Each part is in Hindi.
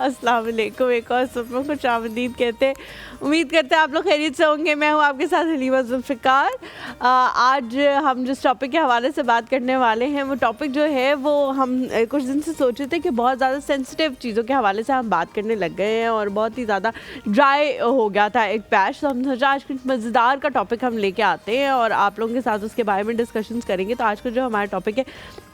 अस्सलाम वालेकुम। एक और सुबह खुश आमदीद कहते हैं। उम्मीद करते हैं आप लोग खैरियत से होंगे। मैं हूँ आपके साथ हलीमा जुल्फ़िकार। आज हम जिस टॉपिक के हवाले से बात करने वाले हैं वो टॉपिक जो है वो हम कुछ दिन से सोच रहे थे कि बहुत ज़्यादा सेंसिटिव चीज़ों के हवाले से हम बात करने लग गए हैं और बहुत ही ज़्यादा ड्राई हो गया था एक पैच। तो हम सोचा आज कुछ मज़ेदार का टॉपिक हम लेके आते हैं और आप लोगों के साथ उसके बारे में डिस्कशंस करेंगे। तो आज का जो हमारा टॉपिक है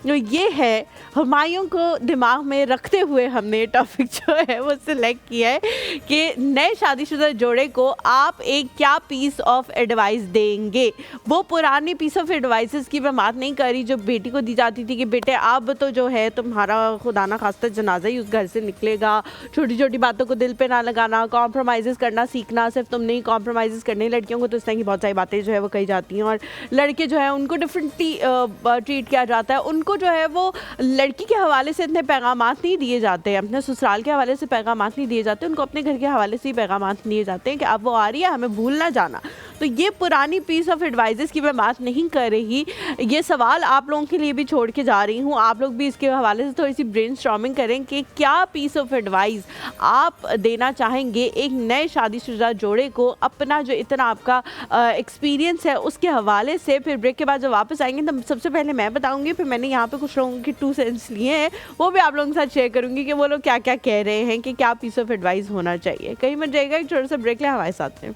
जो ये है, हुमायूं को दिमाग में रखते हुए हमने ये टॉपिक जो है वो सिलेक्ट किया है कि नए शादीशुदा जोड़े को आप एक क्या पीस ऑफ एडवाइस देंगे। वो पुरानी पीस ऑफ एडवाइसेस की मैं बात नहीं कर रही जो बेटी को दी जाती थी कि बेटे अब तो जो है तुम्हारा खुदा ना खास्ता जनाजा ही उस घर से निकलेगा, छोटी छोटी बातों को दिल पे ना लगाना, कॉम्प्रोमाइज़ करना सीखना, सिर्फ तुम नहीं कॉम्प्रोमाइज़ करने। लड़कियों को तो इस तरह की बहुत सारी बातें जो है वो कही जाती हैं और लड़के जो है उनको डिफरेंटली ट्रीट किया जाता है। उनको जो है वो लड़की के हवाले से इतने पैगामात नहीं दिए जाते, अपने ससुराल के हवाले से पैगामात नहीं दिए जाते, उनको अपने घर के हवाले से ही पैगामात दिए जाते हैं कि अब वो आ रही है, हमें भूल ना जाना। तो ये पुरानी पीस ऑफ एडवाइसेस की मैं बात नहीं कर रही, ये सवाल आप लोगों के लिए भी छोड़ के जा रही हूँ। आप लोग भी इसके हवाले से थोड़ी सी ब्रेनस्टॉर्मिंग करें कि क्या पीस ऑफ एडवाइस आप देना चाहेंगे एक नए शादीशुदा जोड़े को, अपना जो इतना आपका एक्सपीरियंस है उसके हवाले से। फिर ब्रेक के बाद जब वापस आएंगे तो सबसे पहले मैं बताऊँगी, फिर मैंने यहाँ पे कुछ लोगों के 2 सेंस लिए हैं वो भी आप लोगों के साथ शेयर करूँगी कि वो लोग क्या क्या कह रहे हैं कि क्या पीस ऑफ एडवाइस होना चाहिए। कहीं मत जाएगा, एक छोटा सा ब्रेक ले हमारे साथ में।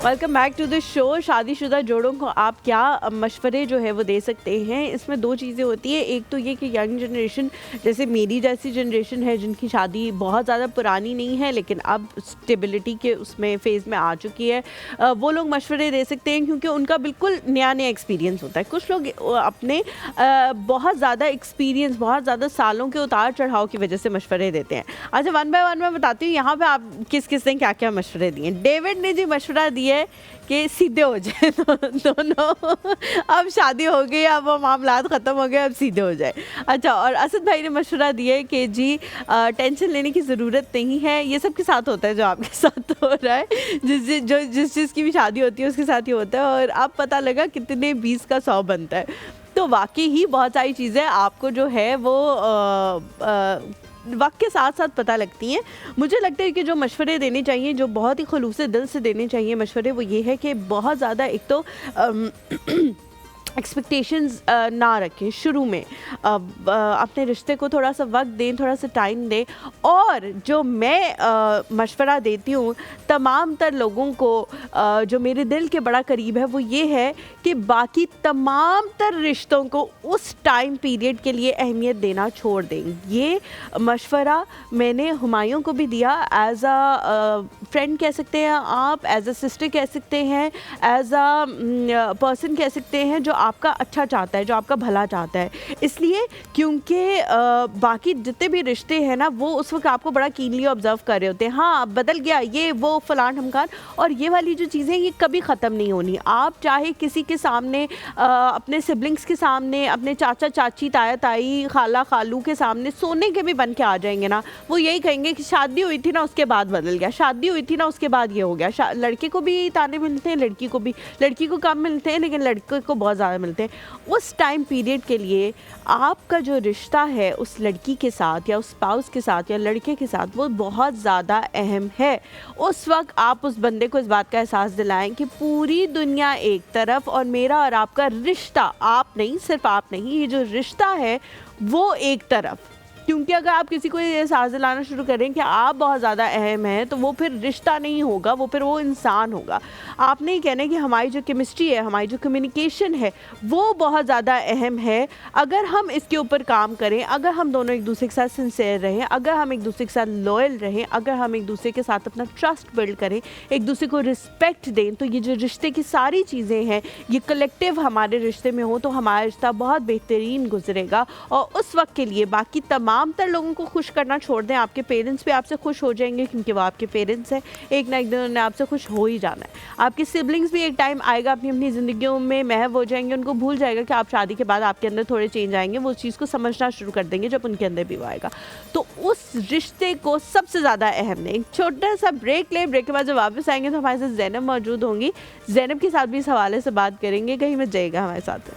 Welcome back to the show. शादीशुदा जोड़ों को आप क्या मशवरे जो है वो दे सकते हैं। इसमें 2 चीज़ें होती है, एक तो ये कि यंग जनरेशन जैसे मेरी जैसी जनरेशन है जिनकी शादी बहुत ज़्यादा पुरानी नहीं है लेकिन अब स्टेबिलिटी के उसमें फेज़ में आ चुकी है, वो लोग मशवरे दे सकते हैं क्योंकि उनका बिल्कुल नया नया एक्सपीरियंस होता है। कुछ लोग अपने बहुत ज़्यादा एक्सपीरियंस, बहुत ज़्यादा सालों के उतार चढ़ाव की वजह से मशवरे देते हैं। अच्छा, 1 बाय 1 मैं बताती हूँ यहाँ पर आप किस किस ने क्या क्या मशवरे दिए। डेविड ने जी मशवरा दिया कि सीधे हो जाए दोनों, अब शादी हो गई, अब वो मामलात ख़त्म हो गए, अब सीधे हो जाए। अच्छा, और असद भाई ने मशवरा दिया है कि जी टेंशन लेने की ज़रूरत नहीं है, ये सब के साथ होता है जो आपके साथ हो रहा है, जिस चीज़ की भी शादी होती है उसके साथ ही होता है और अब पता लगा कितने 20 का 100 बनता है। तो वाकई ही बहुत सारी चीज़ें आपको जो है वो वक्त के साथ साथ पता लगती हैं। मुझे लगता है कि जो मशवरे देने चाहिए, जो बहुत ही खुलूस दिल से देने चाहिए मशवरे, वो ये है कि बहुत ज़्यादा एक तो एक्सपेक्टेशंस ना रखें शुरू में, अपने रिश्ते को थोड़ा सा वक्त दें, थोड़ा सा टाइम दें। और जो मैं मशवरा देती हूँ तमाम तर लोगों को जो मेरे दिल के बड़ा करीब है वो ये है कि बाकी तमाम तर रिश्तों को उस टाइम पीरियड के लिए अहमियत देना छोड़ दें। ये मशवरा मैंने हुमायूं को भी दिया, एज अ फ्रेंड कह सकते हैं आप, एज अ सिस्टर कह सकते हैं, एज अ पर्सन कह सकते हैं जो आपका अच्छा चाहता है, जो आपका भला चाहता है। इसलिए क्योंकि बाकी जितने भी रिश्ते हैं ना वो उस वक्त आपको बड़ा कीनली ऑब्जर्व कर रहे होते हैं। हाँ, बदल गया ये वो फलान ढमकान, और ये वाली जो चीज़ें ये कभी ख़त्म नहीं होनी। आप चाहे किसी के सामने, अपने सिबलिंग्स के सामने, अपने चाचा चाची, ताया ताई, खाला खालू के सामने सोने के भी बन के आ जाएंगे ना, वो यही कहेंगे कि शादी हुई थी ना उसके बाद बदल गया, शादी हुई थी ना उसके बाद ये हो गया। लड़के को भी ताने मिलते हैं, लड़की को भी, लड़की को कम मिलते हैं लेकिन लड़के को बहुत ज़्यादा मिलते हैं। उस टाइम पीरियड के लिए आपका जो रिश्ता है उस लड़की के साथ या उस स्पाउस के साथ या लड़के के साथ वो बहुत ज़्यादा अहम है। उस वक्त आप उस बंदे को इस बात का एहसास दिलाएं कि पूरी दुनिया एक तरफ और मेरा और आपका रिश्ता, आप नहीं, सिर्फ आप नहीं, ये जो रिश्ता है वो एक तरफ। क्योंकि अगर आप किसी को ये एहसास दिलाना शुरू करें कि आप बहुत ज़्यादा अहम हैं, तो वो फिर रिश्ता नहीं होगा, वो फिर वो इंसान होगा। आपने ही कहना है कि हमारी जो केमिस्ट्री है, हमारी जो कम्युनिकेशन है, वो बहुत ज़्यादा अहम है। अगर हम इसके ऊपर काम करें, अगर हम दोनों एक दूसरे के साथ सिंसियर रहें, अगर हम एक दूसरे के साथ लॉयल रहें, अगर हम एक दूसरे के साथ अपना ट्रस्ट बिल्ड करें, एक दूसरे को रिस्पेक्ट दें, तो ये जो रिश्ते की सारी चीज़ें हैं, ये कलेक्टिव हमारे रिश्ते में हो, तो हमारा रिश्ता बहुत बेहतरीन गुजरेगा। और उस वक्त के लिए बाकी तमाम तर लोगों को खुश करना छोड़ दें। आपके पेरेंट्स भी आपसे खुश हो जाएंगे, क्योंकि वो आपके पेरेंट्स हैं, एक ना एक दिन उन्होंने आपसे खुश हो ही जाना है। आपके सिबलिंग्स भी एक टाइम आएगा अपनी अपनी ज़िंदगियों में महव हो जाएंगे, उनको भूल जाएगा कि आप शादी के बाद आपके अंदर थोड़े चेंज आएंगे, वो उस चीज़ को समझना शुरू कर देंगे जब उनके अंदर भी वो आएगा। तो उस रिश्ते को सबसे ज़्यादा अहम नहीं। छोटा सा ब्रेक ले, ब्रेक के बाद जब वापस आएंगे तो हमारे साथ ज़ैनब मौजूद होंगी। ज़ैनब के साथ भी इस हवाले से बात करेंगे, कहीं मत जाइएगा हमारे साथ।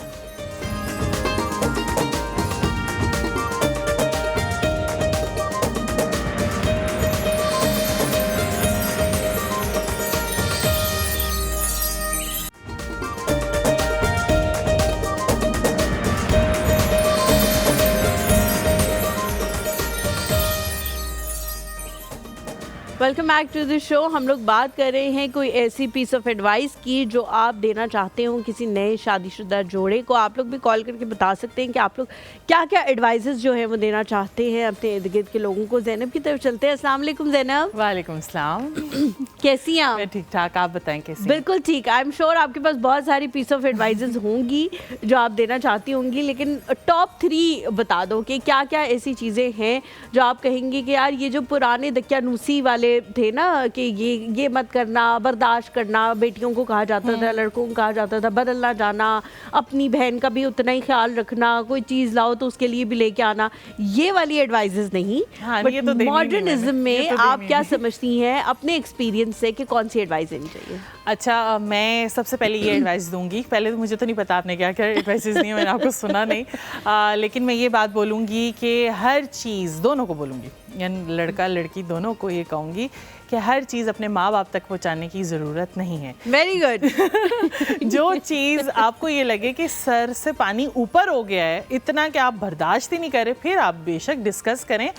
Welcome back to the show. हम लोग बात कर रहे हैं कोई ऐसी पीस ऑफ एडवाइस की जो आप देना चाहते हो किसी नए शादीशुदा जोड़े को। आप लोग भी कॉल करके बता सकते हैं कि आप लोग क्या क्या एडवाइसेस जो है वो देना चाहते हैं अपने इर्द गिर्द के लोगों को। ज़ैनब की तरफ चलते हैं। अस्सलाम वालेकुम ज़ैनब। वालेकुम सलाम। कैसी हैं आप? ठीक ठाक, आप बताएं कैसी? बिल्कुल ठीक। आई एम श्योर आपके पास बहुत सारी पीस ऑफ एडवाइसेस होंगी जो आप देना चाहती होंगी, लेकिन टॉप 3 बता दो कि क्या क्या ऐसी चीज़ें हैं जो आप कहेंगी कि यार ये जो पुराने दकियानूसी वाले थे ना कि ये मत करना, बर्दाश्त करना, बेटियों को कहा जाता था, लड़कों को कहा जाता था बदलना जाना, अपनी बहन का भी उतना ही ख्याल रखना, कोई चीज़ लाओ तो उसके लिए भी लेके आना, ये वाली एडवाइसेस नहीं। हाँ, बट तो मॉडर्निज्म में आप क्या समझती हैं अपने एक्सपीरियंस से कि कौन सी एडवाइस देनी चाहिए? अच्छा, मैं सबसे पहले ये एडवाइस दूंगी। पहले तो मुझे तो नहीं पता आपने क्या क्या एडवाइसेस दी, मैंने आपको सुना नहीं, लेकिन मैं ये बात बोलूँगी कि हर चीज़, दोनों को बोलूँगी, यानी लड़का लड़की दोनों को ये कहूँगी कि हर चीज़ अपने माँ बाप तक पहुँचाने की ज़रूरत नहीं है। Very good. जो चीज़ आपको ये लगे कि सर से पानी ऊपर हो गया है, इतना कि आप बर्दाश्त ही नहीं करें, फिर आप बेशक डिस्कस करें,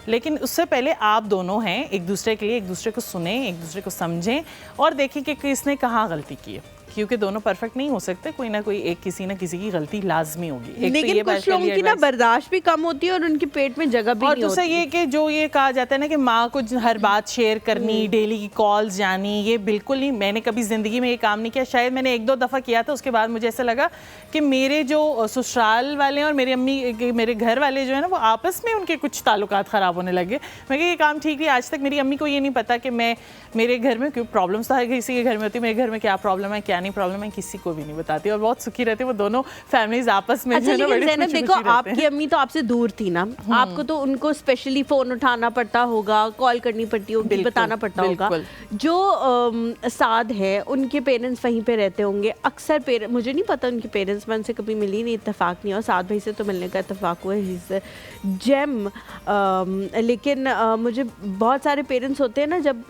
लेकिन उससे पहले आप दोनों हैं एक दूसरे के लिए, एक दूसरे को सुनें, एक दूसरे को समझें और देखें कि किसने कहाँ गलती की है, क्योंकि दोनों परफेक्ट नहीं हो सकते, कोई ना कोई एक किसी ना किसी की गलती लाजमी होगी। लेकिन तो कुछ लोगों की ना बर्दाश्त भी कम होती है और उनके पेट में जगह भी नहीं होती। और दूसरा ये कि जो ये कहा जाता है ना कि माँ को हर बात शेयर करनी, डेली की कॉल्स जानी, ये बिल्कुल नहीं। मैंने कभी ज़िंदगी में ये काम नहीं किया, शायद मैंने 1-2 दफ़ा किया था, उसके बाद मुझे ऐसा लगा कि मेरे जो ससुराल वाले हैं और मेरी अम्मी, मेरे घर वाले जो है ना, वो आपस में उनके कुछ ताल्लुकात ख़राब होने लगे। मैं ये काम ठीक नहीं। आज तक मेरी अम्मी को ये नहीं पता कि मेरे घर में क्यों प्रॉब्लम्स तो हर किसी के घर में होती है, मेरे घर में क्या प्रॉब्लम है क्या नहीं प्रॉब्लम है किसी को भी नहीं बताती, और बहुत सुखी रहती है वो दोनों फैमिलीज आपस में। अच्छा, लेकिन देखो आपकी अम्मी तो आपसे दूर थी ना, आपको तो उनको स्पेशली फोन उठाना पड़ता होगा, कॉल करनी पड़ती होगी, बताना पड़ता होगा। जो साद है उनके पेरेंट्स वहीं पे रहते होंगे अक्सर। मुझे नहीं पता उनके पेरेंट्स, मैं उनसे कभी मिली नहीं, इत्तेफाक नहीं, और साद भाई से तो मिलने का इत्तेफाक हुआ है जेम। लेकिन मुझे बहुत सारे पेरेंट्स होते हैं ना, जब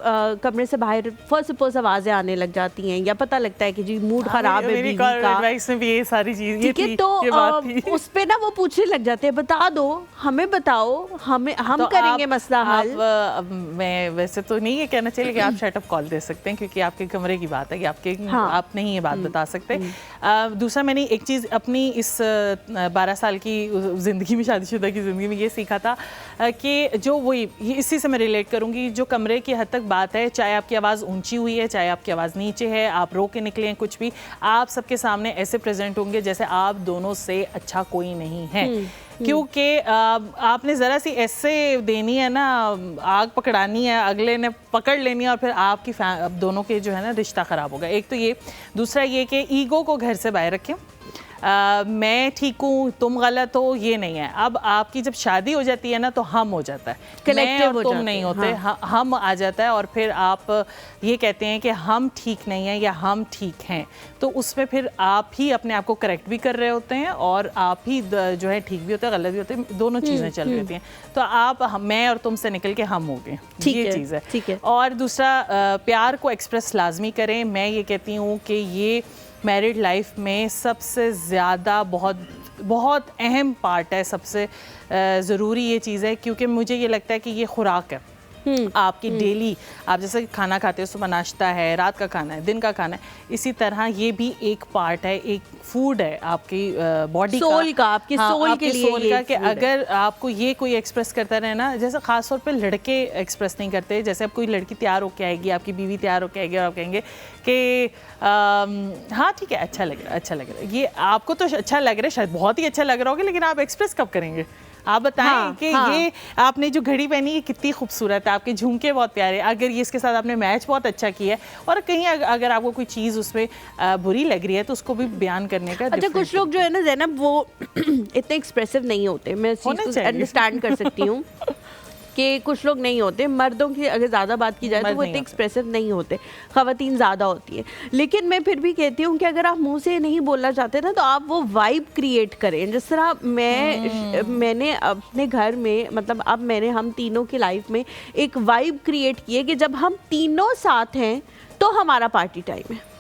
कमरे से बाहर फर्स्ट सपोज आवाज़ें आने लग जाती हैं या पता लगता है कि जी मूड खराब है बीवी का, में भी ये सारी चीज़ ठीक है, तो उस पे ना वो पूछने लग जाते हैं, बता दो हमें, बताओ हमें, हम तो करेंगे मसला हल। मैं वैसे तो नहीं ये कहना चाहिए कि आप शट अप कॉल दे सकते हैं, क्योंकि आपके कमरे की बात है कि आपके आप नहीं ये बात बता सकते। दूसरा, मैंने एक चीज़ अपनी इस 12 साल की ज़िंदगी में, शादीशुदा की ज़िंदगी में ये सीखा था कि जो वही इसी से मैं रिलेट करूँगी, जो कमरे की हद तक बात है, चाहे आपकी आवाज़ ऊंची हुई है, चाहे आपकी आवाज़ नीचे है, आप रो के निकले हैं, कुछ भी, आप सबके सामने ऐसे प्रेजेंट होंगे जैसे आप दोनों से अच्छा कोई नहीं है। क्योंकि आपने ज़रा सी ऐसे देनी है ना, आग पकड़ानी है, अगले ने पकड़ लेनी है, और फिर आपकी दोनों के जो है ना रिश्ता ख़राब होगा। एक तो ये, दूसरा ये कि ईगो को घर से बाहर रखें। मैं ठीक हूँ तुम गलत हो, ये नहीं है। अब आपकी जब शादी हो जाती है ना, तो हम हो जाता है, मैं और तुम नहीं होते, हम आ जाता है, और फिर आप ये कहते हैं कि हम ठीक नहीं हैं या हम ठीक हैं, तो उसमें फिर आप ही अपने आप को करेक्ट भी कर रहे होते हैं और आप ही जो है ठीक भी होते हैं, गलत भी होते हैं, दोनों चीज़ें चल रही होती हैं। तो आप मैं और तुम से निकल के हम हो गए, ये चीज़ है। ठीक है। और दूसरा, प्यार को एक्सप्रेस लाजमी करें। मैं ये कहती हूँ कि ये मैरिड लाइफ में सबसे ज़्यादा बहुत बहुत अहम पार्ट है, सबसे ज़रूरी ये चीज़ है, क्योंकि मुझे ये लगता है कि ये खुराक है आपकी डेली। आप जैसे खाना खाते हो, सुबह नाश्ता है, रात का खाना है, दिन का खाना है, इसी तरह ये भी एक पार्ट है, एक फूड है आपकी बॉडी सोल का, आपकी सोल के लिए सोल का, कि अगर आपको ये कोई एक्सप्रेस करता रहे ना, जैसे खास तौर पे लड़के एक्सप्रेस नहीं करते, जैसे अब कोई लड़की तैयार होके आएगी, आपकी बीवी तैयार होके आएगी और आप कहेंगे कि हाँ ठीक है, अच्छा लग रहा है, अच्छा लग रहा है, ये आपको तो अच्छा लग रहा है, शायद बहुत ही अच्छा लग रहा होगा, लेकिन आप एक्सप्रेस कब करेंगे? आप बताएं कि ये आपने जो घड़ी पहनी है कितनी खूबसूरत है, आपके झुमके बहुत प्यारे, अगर ये इसके साथ आपने मैच बहुत अच्छा किया है, और कहीं अगर आपको कोई चीज़ उसमें बुरी लग रही है तो उसको भी बयान करने का। अच्छा, कुछ लोग जो है ना ज़ैनब, वो इतने एक्सप्रेसिव नहीं होते, मैं इस चीज़ को अंडरस्टैंड कर सकती हूँ कि कुछ लोग नहीं होते। मर्दों की अगर ज़्यादा बात की जाए तो वो इतने एक्सप्रेसिव नहीं होते, ख़वातीन ज़्यादा होती है। लेकिन मैं फिर भी कहती हूँ कि अगर आप मुंह से नहीं बोलना चाहते ना, तो आप वो वाइब क्रिएट करें। जिस तरह मैंने अपने घर में, मतलब अब हम तीनों की लाइफ में एक वाइब क्रिएट की है कि जब हम तीनों साथ हैं तो हमारा पार्टी टाइम है।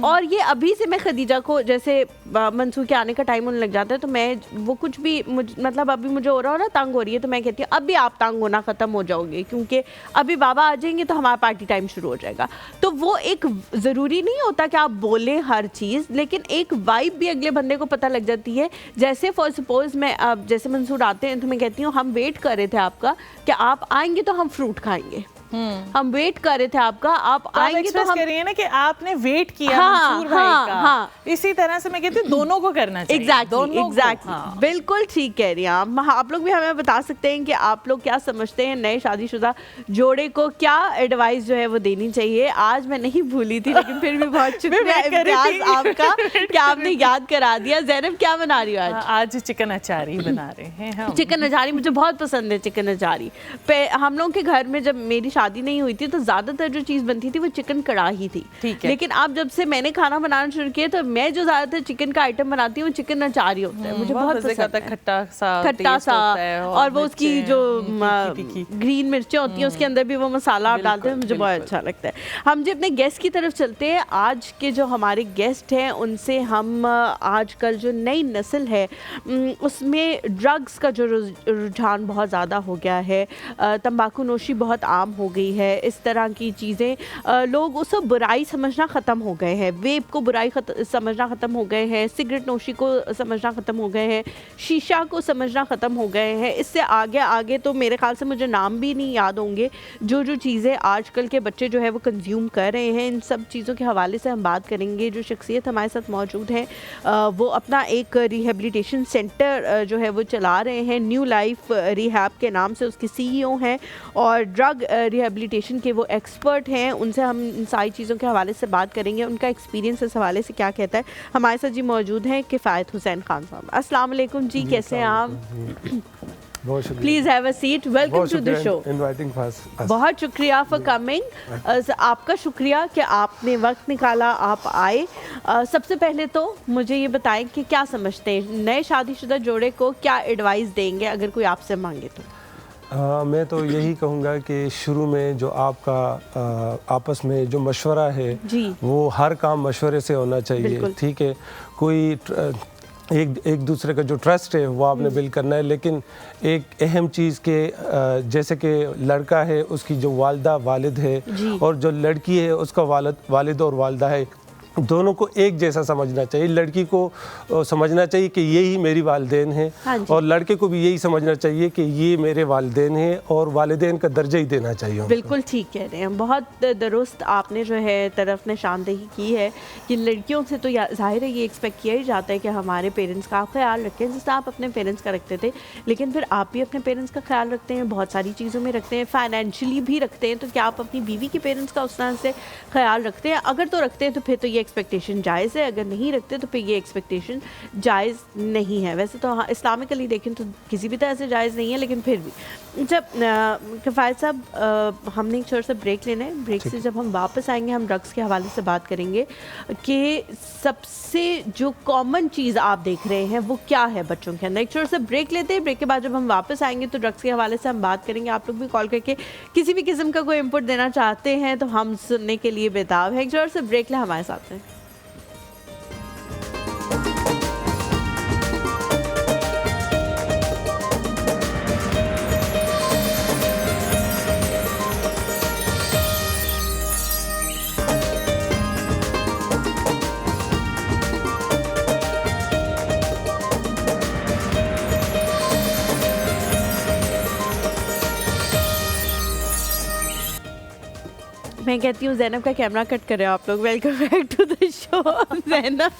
और ये अभी से मैं खदीजा को, जैसे मंसूर के आने का टाइम होने लग जाता है तो मैं वो कुछ भी मतलब अभी मुझे हो रहा हो ना, तंग हो रही है, तो मैं कहती हूँ अभी आप तंग होना ख़त्म हो जाओगे, क्योंकि अभी बाबा आ जाएंगे तो हमारा पार्टी टाइम शुरू हो जाएगा। तो वो एक ज़रूरी नहीं होता कि आप बोलें हर चीज़, लेकिन एक वाइब भी अगले बंदे को पता लग जाती है। जैसे फॉर सपोज मैं जैसे मंसूर आते हैं तो मैं कहती हूँ हम वेट कर रहे थे आपका कि आप आएंगे तो हम फ्रूट खाएंगे, हम वेट कर रहे थे आपका, आप आएंगे तो हम करिए ना कि आपने वेट किया मंसूर भाई का। इसी तरह से मैं कहती हूँ दोनों को करना चाहिए। एग्जैक्टली, बिल्कुल ठीक कह रही हैं आप लोग भी हमें बता सकते हैं कि आप लोग क्या समझते हैं, नए शादीशुदा जोड़े को क्या एडवाइस जो है वो देनी चाहिए। आज मैं नहीं भूली थी, लेकिन फिर भी बहुत शुक्रिया इम्तियाज आपका कि आपने याद करा दिया। ज़ैनब क्या बना रही हो आज? आज चिकन अचारी बना रहे हैं हम। चिकन अचारी मुझे बहुत पसंद है। चिकन अचारी हम लोग के घर में जब मेरी शादी नहीं हुई थी तो ज्यादातर जो चीज बनती थी वो चिकन कढ़ाई थी, लेकिन अब जब से मैंने खाना बनाना शुरू किया तो मैं जो ज्यादातर चिकन का आइटम बनाती हूँ वो चिकन अचारी होता है। मुझे बहुत पसंद है, खट्टा सा और वो उसकी जो ग्रीन मिर्चें होती हैं उसके अंदर भी वो मसाला आप डालते हैं, मुझे बहुत अच्छा लगता है। हम जो अपने गेस्ट की तरफ चलते हैं, आज के जो हमारे गेस्ट हैं उनसे हम आजकल जो नई नस्ल है उसमें ड्रग्स का जो रुझान बहुत ज़्यादा हो गया है, तंबाकू नोशी बहुत आम हो गई है, इस तरह की चीज़ें लोग उसको बुराई समझना ख़त्म हो गए हैं, वेप को बुराई समझना ख़त्म हो गए हैं, सिगरेट नोशी को समझना ख़त्म हो गए हैं, शीशा को समझना ख़त्म हो गए हैं। इससे आगे आगे तो मेरे ख्याल से मुझे नाम भी नहीं याद होंगे जो जो चीज़ें आजकल के बच्चे जो है वो कंज्यूम कर रहे हैं। इन सब चीज़ों के हवाले से हम बात करेंगे। जो शख्सियत हमारे साथ मौजूद है वो अपना एक रिहेबिलिटेशन सेंटर जो है वो चला रहे हैं, न्यू लाइफ रिहैब के नाम से उसके CEO हैं और ड्रग रिहेबिलिटेशन के वो एक्सपर्ट हैं। उनसे हम इन सारी चीज़ों के हवाले से बात करेंगे, उनका एक्सपीरियंस इस हवाले से क्या कहता है। हमारे साथ जी मौजूद हैं किफ़ायत हुसैन खान साहब। अस्सलाम वालेकुम जी, कैसे हैं आप? Please have a seat, welcome to the show. बहुत शुक्रिया फॉर कमिंग। आपका शुक्रिया कि आपने वक्त निकाला, आप आए। सबसे पहले तो मुझे ये बताएं कि क्या समझते हैं नए शादीशुदा जोड़े को क्या एडवाइस देंगे अगर कोई आपसे मांगे तो? मैं तो यही कहूँगा कि शुरू में जो आपका आपस में जो मशवरा है वो हर काम मशवरे से होना चाहिए, ठीक है। कोई एक दूसरे का जो ट्रस्ट है वो आपने बिल्ड करना है, लेकिन एक अहम चीज़ के जैसे कि लड़का है उसकी जो वालिदा वालिद है और जो लड़की है उसका वालिद और वालिदा है, दोनों को एक जैसा समझना चाहिए। लड़की को समझना चाहिए कि यही मेरी वालिदैन है और लड़के को भी यही समझना चाहिए कि ये मेरे वालिदैन है और वालिदैन का दर्जा ही देना चाहिए। बिल्कुल ठीक कह रहे हैं, बहुत दुरुस्त आपने जो है तरफ निशानदेही की है कि लड़कियों से तो जाहिर है ये एक्सपेक्ट किया ही जाता है कि हमारे पेरेंट्स का आप ख्याल रखें जैसे आप अपने पेरेंट्स का रखते थे, लेकिन फिर आप भी अपने पेरेंट्स का ख्याल रखते हैं, बहुत सारी चीज़ों में रखते हैं, फाइनेंशियली भी रखते हैं। तो क्या आप अपनी बीवी के पेरेंट्स का उस तरह से ख्याल रखते हैं? अगर तो रखते हैं तो फिर तो ये एक्सपेक्टेशन जायज़ है, अगर नहीं रखते तो फिर ये एक्सपेक्टेशन जायज़ नहीं है। वैसे तो हाँ, इस्लामिकली देखें तो किसी भी तरह से जायज़ नहीं है, लेकिन फिर भी जब किफ़ायत साहब हमने एक छोटा सा ब्रेक लेना है, ब्रेक से जब हम वापस आएंगे हम ड्रग्स के हवाले से बात करेंगे कि सबसे जो कॉमन चीज़ आप देख रहे हैं वो क्या है बच्चों के अंदर। एक छोटा सा ब्रेक लेते हैं, ब्रेक के बाद जब हम वापस आएंगे तो ड्रग्स के हवाले से हम बात करेंगे। आप लोग भी कॉल करके किसी भी किस्म का कोई इनपुट देना चाहते हैं तो हम सुनने के लिए बेताब है। एक छोटा सा ब्रेक ले, हमारे साथ हैं। मैं कहती हूँ ज़ैनब का कैमरा कट कर रहे हो आप लोग। Welcome back to the show Zainab.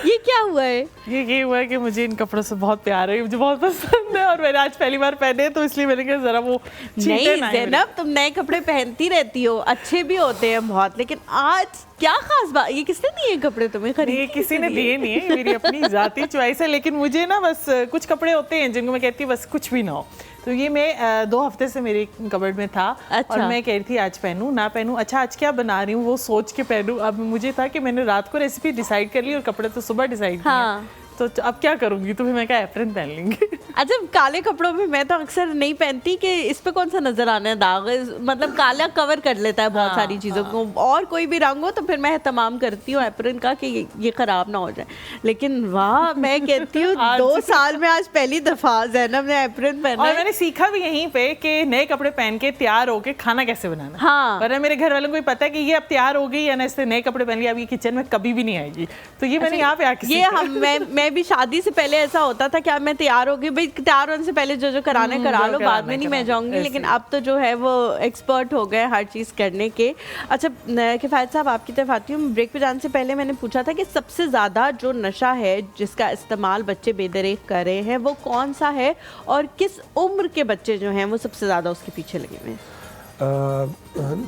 ये क्या हुआ है? ये हुआ है कि मुझे इन कपड़ों से बहुत प्यार है, मुझे बहुत पसंद है और मैंने आज पहली बार पहने तो इसलिए मैंने कहा जरा वो नहीं ज़ैनब, तुम नए कपड़े पहनती रहती हो, अच्छे भी होते हैं बहुत, लेकिन आज क्या खास बात? ये किसने दिए कपड़े तुम्हें खरीद? ये किसी ने दिए नहीं है, मेरी अपनी जाती चॉइस है। लेकिन मुझे ना बस कुछ कपड़े होते हैं जिनको मैं कहती हूँ बस कुछ भी ना हो, तो ये मैं 2 हफ्ते से मेरे कबर्ड में था। अच्छा। और मैं कह रही थी आज पहनूं ना पहनूं, अच्छा आज क्या बना रही हूँ वो सोच के पहनूं। अब मुझे था कि मैंने रात को रेसिपी डिसाइड कर ली और कपड़े तो सुबह डिसाइड किए। हाँ। तो अब क्या करूंगी, तो फिर मैं क्या एप्रन पहन लेंगे। अच्छा, काले कपड़ों में मैं तो अक्सर नहीं पहनती कि इस पे कौन सा नजर आना है दाग, मतलब काला कवर कर लेता है बहुत सारी चीज़ों को, और कोई भी रंग हो तो फिर मैं तमाम करती हूँ एप्रन का कि ये खराब ना हो जाए। लेकिन वाह, मैं कहती हूँ 2 साल में आज पहली दफा ज़ैनब ने एप्रन पहना और है। मैंने सीखा भी यहीं पे कि नए कपड़े पहन के तैयार होके खाना कैसे बनाना। हाँ। वरना मेरे घर वालों को पता है कि ये अब तैयार हो गई है ना, इससे नए कपड़े पहन लिया, अब ये किचन में कभी भी नहीं आएगी। तो ये मैंने यहाँ पे आके ये मैं भी शादी से पहले ऐसा होता था कि अब मैं तैयार हो गई, भाई तैयार होने से पहले जो कराना है करा लो, बाद में नहीं मैं जाऊंगी। लेकिन अब तो जो है वो एक्सपर्ट हो गए हर चीज़ करने के। अच्छा किफ़ायत साहब, आपकी तरफ आती हूँ। ब्रेक पे जाने से पहले मैंने पूछा था कि सबसे ज़्यादा जो नशा है जिसका इस्तेमाल बच्चे बेदरेक कर रहे हैं वो कौन सा है, और किस उम्र के बच्चे जो हैं वो सबसे ज़्यादा उसके पीछे लगे हुए हैं?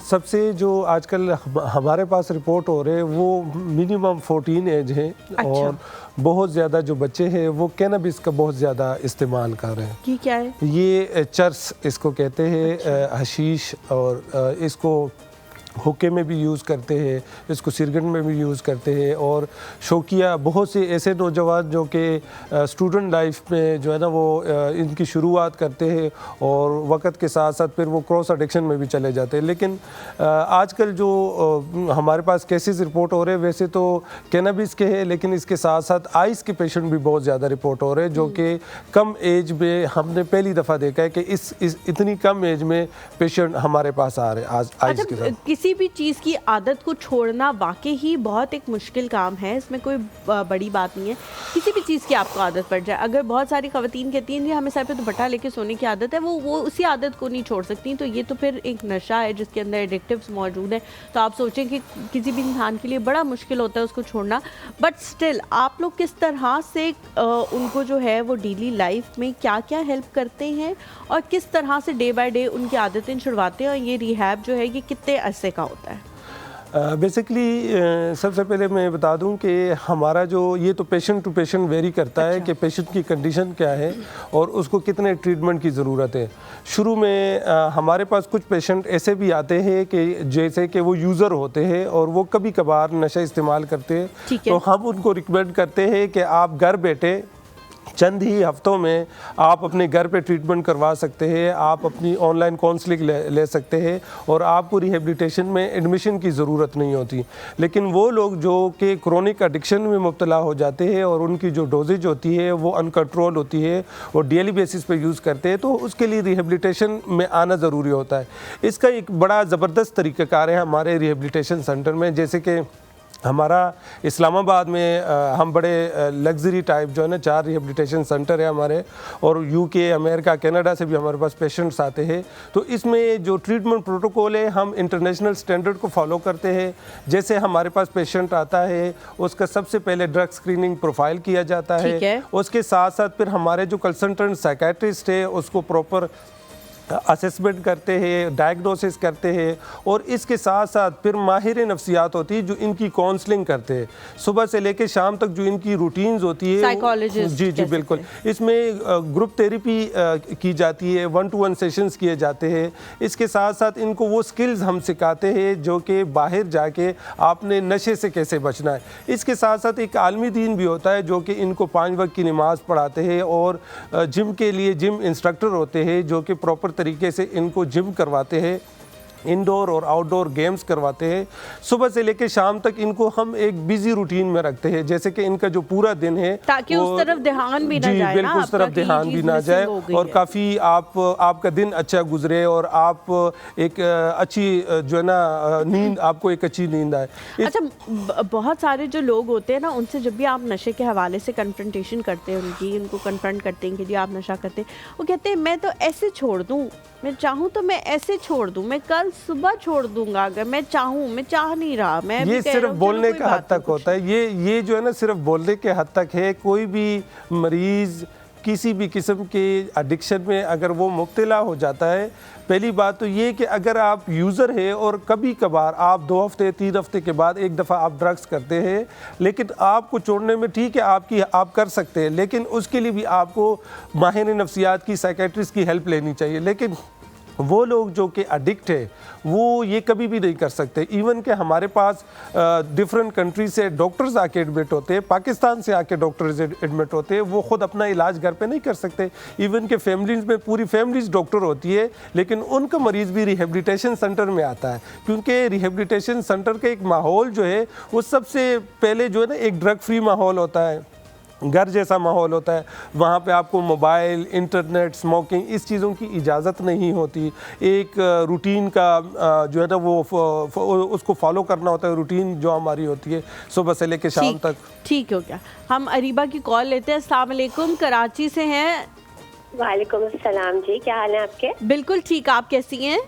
सबसे जो आजकल हमारे पास रिपोर्ट हो रहे हैं वो मिनिमम 14 एज है। अच्छा। और बहुत ज़्यादा जो बच्चे हैं वो कैनबिस का बहुत ज़्यादा इस्तेमाल कर रहे हैं। ये क्या है? ये चर्स इसको कहते हैं। अच्छा। हशीश, और इसको हुक्के में भी यूज़ करते हैं, इसको सिरगन में भी यूज़ करते हैं। और शौकिया बहुत से ऐसे नौजवान जो कि स्टूडेंट लाइफ में जो है ना वो इनकी शुरुआत करते हैं और वक्त के साथ साथ फिर वो क्रॉस एडिक्शन में भी चले जाते हैं। लेकिन आजकल जो हमारे पास केसेस रिपोर्ट हो रहे हैं वैसे तो कैनबिस के हैं, लेकिन इसके साथ साथ आइस के पेशेंट भी बहुत ज़्यादा रिपोर्ट हो रहे हैं, जो कि कम एज में हमने पहली दफ़ा देखा है कि इस इतनी कम एज में पेशेंट हमारे पास आ रहे हैं आज आइस के साथ। किसी भी चीज़ की आदत को छोड़ना वाकई ही बहुत एक मुश्किल काम है, इसमें कोई बड़ी बात नहीं है। किसी भी चीज़ की आपको आदत पड़ जाए, अगर बहुत सारी ख़वातीन कहती हैं कि हमें सर पे दुपट्टा लेके सोने की आदत है, वो उसी आदत को नहीं छोड़ सकती, तो ये तो फिर एक नशा है जिसके अंदर एडिक्टिव्स मौजूद है। तो आप सोचें कि किसी भी इंसान के लिए बड़ा मुश्किल होता है उसको छोड़ना, बट स्टिल आप लोग किस तरह से उनको जो है वो डेली लाइफ में क्या क्या हेल्प करते हैं और किस तरह से डे बाय डे उनकी आदतें छुड़वाते हैं, और ये रिहैब जो है ये कितने अरसे का होता है? बेसिकली सबसे पहले मैं बता दूं कि हमारा जो ये तो पेशेंट टू पेशेंट वेरी करता है कि पेशेंट की कंडीशन क्या है और उसको कितने ट्रीटमेंट की ज़रूरत है। शुरू में हमारे पास कुछ पेशेंट ऐसे भी आते हैं कि जैसे कि वो यूज़र होते हैं और वो कभी कभार नशा इस्तेमाल करते हैं, तो हम उनको रिकमेंड करते हैं कि आप घर बैठे चंद ही हफ्तों में आप अपने घर पे ट्रीटमेंट करवा सकते हैं, आप अपनी ऑनलाइन काउंसलिंग ले सकते हैं और आपको रिहेबिलिटेशन में एडमिशन की ज़रूरत नहीं होती। लेकिन वो लोग जो कि क्रोनिक एडिक्शन में मुब्तला हो जाते हैं और उनकी जो डोजेज होती है वो अनकंट्रोल होती है और डेली बेसिस पे यूज़ करते हैं, तो उसके लिए रिहेबिलिटेशन में आना ज़रूरी होता है। इसका एक बड़ा ज़बरदस्त तरीक़ाकार है हमारे रिहेबिलिटेशन सेंटर में, जैसे कि हमारा इस्लामाबाद में हम बड़े लग्जरी टाइप जो है ना 4 रिहेबिलिटेशन सेंटर है हमारे, और यूके, अमेरिका, कनाडा से भी हमारे पास पेशेंट्स आते हैं। तो इसमें जो ट्रीटमेंट प्रोटोकॉल है हम इंटरनेशनल स्टैंडर्ड को फॉलो करते हैं। जैसे हमारे पास पेशेंट आता है उसका सबसे पहले ड्रग स्क्रीनिंग प्रोफाइल किया जाता है, उसके साथ साथ फिर हमारे जो कंसल्टेंट साइकेट्रिस्ट है उसको प्रॉपर असेसमेंट करते हैं, डायग्नोसिस करते हैं, और इसके साथ साथ फिर माहिर नफ्सियात होती है जो इनकी काउंसलिंग करते हैं सुबह से लेकर शाम तक, जो इनकी रूटीन्स होती है साइकोलॉजिस्ट। जी बिल्कुल। इसमें ग्रुप थेरेपी की जाती है, 1-to-1 सेशंस किए जाते हैं। इसके साथ साथ इनको वो स्किल्स हम सिखाते हैं जो कि बाहर जाके आपने नशे से कैसे बचना है। इसके साथ साथ एक आलमी दीन भी होता है जो कि इनको 5 वक्त की नमाज़ पढ़ाते हैं, और जिम के लिए जिम इंस्ट्रक्टर होते हैं जो कि प्रॉपर तरीके से इनको जिम करवाते हैं, इंडोर और आउटडोर गेम्स करवाते हैं। सुबह से लेकर शाम तक इनको हम एक बिजी रूटीन में रखते हैं, जैसे कि इनका जो पूरा दिन है ताकि उस तरफ ध्यान भी ना जाए, बिल्कुल उस तरफ ध्यान भी ना जाए, और काफ़ी आपका दिन अच्छा गुजरे और आप एक अच्छी जो है ना नींद, आपको एक अच्छी नींद आए। अच्छा, बहुत सारे जो लोग होते हैं ना उनसे जब भी आप नशे के हवाले से कन्फ्रंटेशन करते हैं, उनको कन्फ्रंट करते हैं कि जी आप नशा करते हैं, वो कहते हैं मैं तो ऐसे छोड़ दूँ, मैं चाहूँ तो मैं ऐसे छोड़ दूँ, मैं कल सुबह छोड़ दूंगा अगर मैं चाहूँ, मैं चाह नहीं रहा, मैं ये सिर्फ बोलने का हद तक होता है। ये जो है ना सिर्फ बोलने के हद तक है। कोई भी मरीज किसी भी किस्म के एडिक्शन में अगर वो मुब्तला हो जाता है, पहली बात तो ये कि अगर आप यूज़र है और कभी कभार आप 2 हफ्ते 3 हफ्ते के बाद एक दफ़ा आप ड्रग्स करते हैं, लेकिन आपको छोड़ने में ठीक है आप कर सकते हैं, लेकिन उसके लिए भी आपको माहिर नफ्सियात की, साइकेट्रिस्ट की हेल्प लेनी चाहिए। लेकिन वो लोग जो कि एडिक्ट है वो ये कभी भी नहीं कर सकते। इवन के हमारे पास डिफरेंट कंट्री से डॉक्टर्स आके एडमिट होते हैं, पाकिस्तान से आके डॉक्टर्स एडमिट होते हैं, वो ख़ुद अपना इलाज घर पे नहीं कर सकते। इवन के फैमिलीज़ में पूरी फैमिलीज डॉक्टर होती है, लेकिन उनका मरीज़ भी रिहेबिलिटेशन सेंटर में आता है, क्योंकि रिहेबिलिटेशन सेंटर का एक माहौल जो है वो सबसे पहले जो है ना एक ड्रग फ्री माहौल होता है, घर जैसा माहौल होता है। वहाँ पे आपको मोबाइल, इंटरनेट, स्मोकिंग इस चीज़ों की इजाज़त नहीं होती। एक रूटीन का जो है ना वो उसको फॉलो करना होता है, रूटीन जो हमारी होती है सुबह से लेकर शाम तक। ठीक हो गया। हम अरीबा की कॉल लेते हैं। अस्सलाम वालेकुम, कराची से हैं। वालेकुम अस्सलाम जी, क्या हाल है आपके? बिल्कुल ठीक, आप कैसी हैं?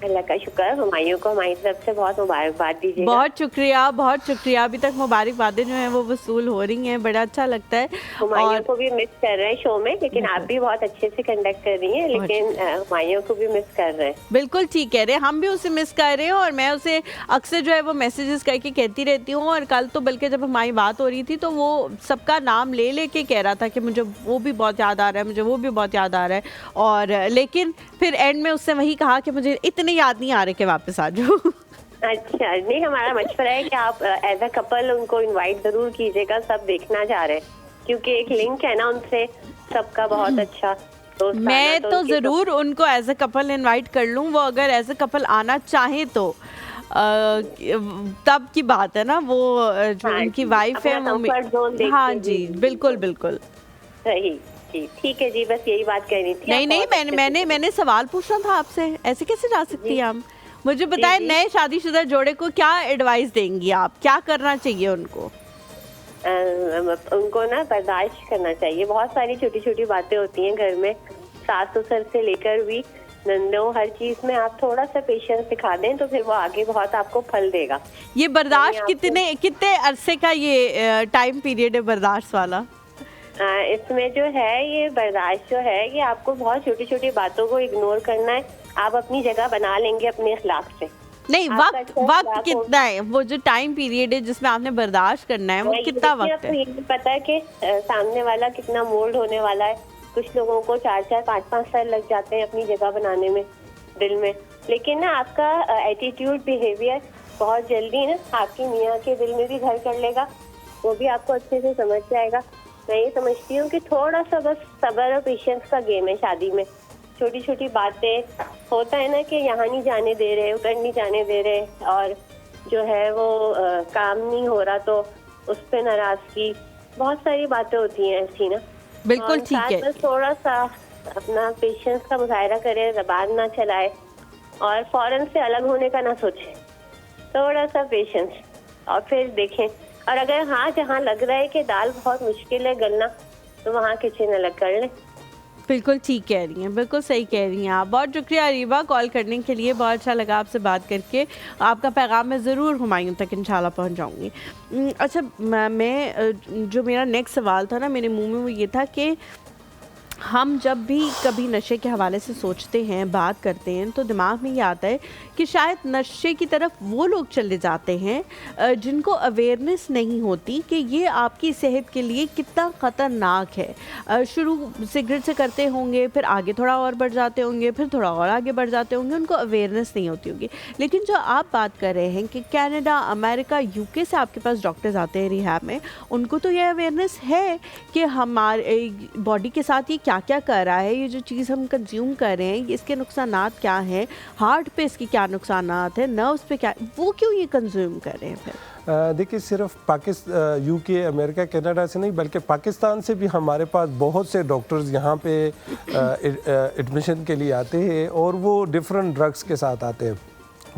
अल्लाह का शुक्र। हुमायूं को हमारी तरफ से बहुत मुबारकबाद दीजिएगा। बहुत शुक्रिया, बहुत शुक्रिया। अभी तक मुबारकबादें जो हैं वो वसूल हो रही हैं, बड़ा अच्छा लगता है। हुमायूं को भी मिस कर रहे हैं शो में, लेकिन आप भी बहुत अच्छे से कंडक्ट कर रही हैं, लेकिन हुमायूं को भी मिस कर रहे हैं। बिल्कुल ठीक कह रहे हैं, हम भी उसे मिस कर रहे हैं और मैं उसे अक्सर जो है वो मैसेजेस करके कहती रहती हूँ। और कल तो बल्कि जब हमारी बात हो रही थी तो वो सबका नाम ले लेके कह रहा था कि मुझे वो भी बहुत याद आ रहा है, मुझे वो भी बहुत याद आ रहा है। और लेकिन फिर एंड में उसने वही कहा कि मुझे इतने याद नहीं आ रहे कि वापस आ जाओ। अच्छा, नहीं, हमारा मशवरा है कि आप एज अ कपल उनको इनवाइट जरूर कीजिएगा, सब देखना चाह रहे हैं, क्योंकि एक लिंक है ना उनसे सबका बहुत अच्छा। मैं तो जरूर उनको एज अ कपल इनवाइट कर लूँ, वो अगर एज अ कपल आना चाहे तो तब की बात है ना। वो जो उनकी वाइफ है वो, हाँ जी, बिल्कुल बिल्कुल सही। ठीक है जी, बस यही बात कहनी थी। नहीं, मैंने सवाल पूछना था आपसे, ऐसे कैसे जा सकती हैं हम? मुझे बताएं, नए शादीशुदा जोड़े को क्या एडवाइस देंगी आप, क्या करना चाहिए उनको? उनको ना बर्दाश्त करना चाहिए। बहुत सारी छोटी छोटी बातें होती हैं घर में, सास ससुर से लेकर भी नंदों, हर चीज में आप थोड़ा सा पेशेंस दिखा दें तो फिर वो आगे बहुत आपको फल देगा। ये बर्दाश्त कितने अरसे का ये टाइम पीरियड है बर्दाश्त वाला? इसमें जो है ये बर्दाश्त जो है ये आपको बहुत छोटी छोटी बातों को इग्नोर करना है। आप अपनी जगह बना लेंगे अपने अखलाक से। नहीं, वक्त कितना है? वो जो टाइम पीरियड है जिसमें आपने बर्दाश्त करना है, वो कितना वक्त है? ये पता है कि सामने वाला कितना मोल्ड होने वाला है। कुछ लोगों को 4-4, 5-5 साल लग जाते हैं अपनी जगह बनाने में, दिल में। लेकिन ना आपका एटीट्यूड, बिहेवियर बहुत जल्दी ना आपकी मियाँ के दिल में भी घर कर लेगा, वो भी आपको अच्छे से समझ जाएगा। मैं ये समझती हूँ कि थोड़ा सा बस सब्र और पेशेंस का गेम है शादी में। छोटी छोटी बातें होता है ना कि यहाँ नहीं जाने दे रहे, उधर नहीं जाने दे रहे, और जो है वो काम नहीं हो रहा तो उस पर नाराजगी, बहुत सारी बातें होती हैं ऐसी ना। बिल्कुल ठीक है। बस थोड़ा सा अपना पेशेंस का मुजाहरा करे, ज़बान ना चलाए और फौरन से अलग होने का ना सोचे। थोड़ा सा पेशेंस और फिर देखें। और अगर हाँ, जहाँ लग रहा है कि दाल बहुत मुश्किल है गलना, तो वहाँ किचन अलग कर लें। बिल्कुल ठीक कह रही हैं, बिल्कुल सही कह रही हैं आप। बहुत शुक्रिया अरीबा कॉल करने के लिए, बहुत अच्छा लगा आपसे बात करके। आपका पैगाम मैं ज़रूर हुमायूं तक इंशाल्लाह पहुंचाऊंगी। अच्छा, मैं जो मेरा नेक्स्ट सवाल था ना मेरे मुंह में, वो ये था कि हम जब भी कभी नशे के हवाले से सोचते हैं, बात करते हैं, तो दिमाग में ये आता है कि शायद नशे की तरफ वो लोग चले जाते हैं जिनको अवेयरनेस नहीं होती कि ये आपकी सेहत के लिए कितना ख़तरनाक है। शुरू सिगरेट से करते होंगे, फिर आगे थोड़ा और बढ़ जाते होंगे, फिर थोड़ा और आगे बढ़ जाते होंगे, उनको अवेयरनेस नहीं होती होगी। लेकिन जो आप बात कर रहे हैं कि कनाडा, अमेरिका, यूके से आपके पास डॉक्टर्स आते हैं रिहैब में, उनको तो ये अवेयरनेस है कि हमारे बॉडी के साथ ये क्या क्या कर रहा है, ये जो चीज़ हम कंज्यूम कर रहे हैं इसके नुकसानात क्या हैं, हार्ट पे इसके क्या नुकसानात हैं, नर्व्स पे क्या, वो क्यों ये कंज्यूम कर रहे हैं फिर? देखिए, सिर्फ पाकिस्तान, यूके, अमेरिका, कनाडा से नहीं बल्कि पाकिस्तान से भी हमारे पास बहुत से डॉक्टर्स यहाँ पे एडमिशन के लिए आते हैं और वो डिफरेंट ड्रग्स के साथ आते हैं।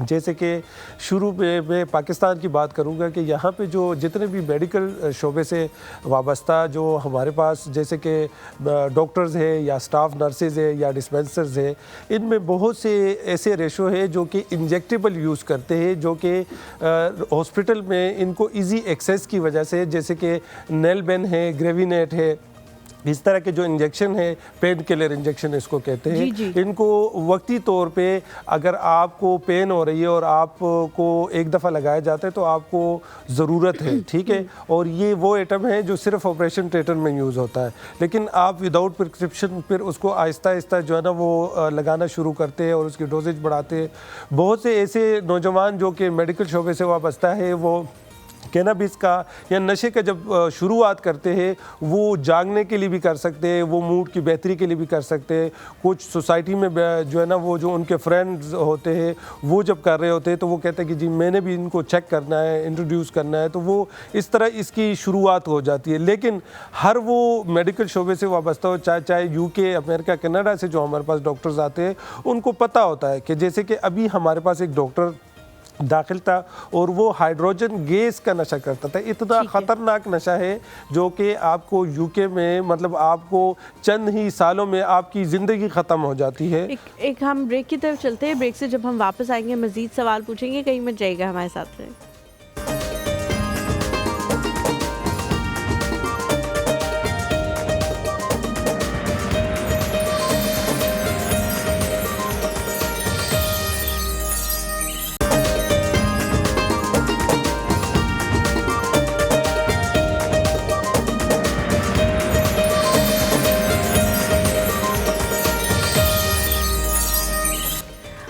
जैसे कि शुरू में मैं पाकिस्तान की बात करूंगा कि यहाँ पे जो जितने भी मेडिकल शोबे से वाबस्ता जो हमारे पास जैसे कि डॉक्टर्स है या स्टाफ नर्सेज है या डिस्पेंसर्स है, इनमें बहुत से ऐसे रेशो है जो कि इंजेक्टेबल यूज़ करते हैं, जो कि हॉस्पिटल में इनको इजी एक्सेस की वजह से, जैसे कि नेलबेन है, ग्रेविनेट है, इस तरह के जो इंजेक्शन है, पेन किलर इंजेक्शन इसको कहते हैं, इनको वक्ती तौर पे अगर आपको पेन हो रही है और आपको एक दफ़ा लगाया जाता है तो आपको ज़रूरत है, ठीक है। और ये वो आइटम है जो सिर्फ ऑपरेशन थिएटर में यूज़ होता है, लेकिन आप विदाउट प्रिस्क्रिप्शन फिर उसको आहिस्ता आहिस्ता जो है ना वो लगाना शुरू करते हैं और उसकी डोजेज बढ़ाते हैं। बहुत से ऐसे नौजवान जो कि मेडिकल शोबे से वाबस्ता है, वो कैनाबिस का या नशे का जब शुरुआत करते हैं, वो जागने के लिए भी कर सकते हैं, वो मूड की बेहतरी के लिए भी कर सकते हैं। कुछ सोसाइटी में जो है ना वो जो उनके फ्रेंड्स होते हैं वो जब कर रहे होते हैं तो वो कहते हैं कि जी मैंने भी इनको चेक करना है, इंट्रोड्यूस करना है, तो वो इस तरह इसकी शुरुआत हो जाती है। लेकिन हर वो मेडिकल शोबे से वाबस्ता हो, चाहे यूके, अमेरिका, कनाडा से जो हमारे पास डॉक्टर्स आते हैं, उनको पता होता है कि जैसे कि अभी हमारे पास एक डॉक्टर दाखिल था और वो हाइड्रोजन गैस का नशा करता था। इतना ख़तरनाक नशा है जो कि आपको यूके में मतलब आपको चंद ही सालों में आपकी ज़िंदगी ख़त्म हो जाती है। एक हम ब्रेक की तरफ चलते हैं। ब्रेक से जब हम वापस आएंगे मज़ीद सवाल पूछेंगे, कहीं मत जाइएगा, हमारे साथ रहें।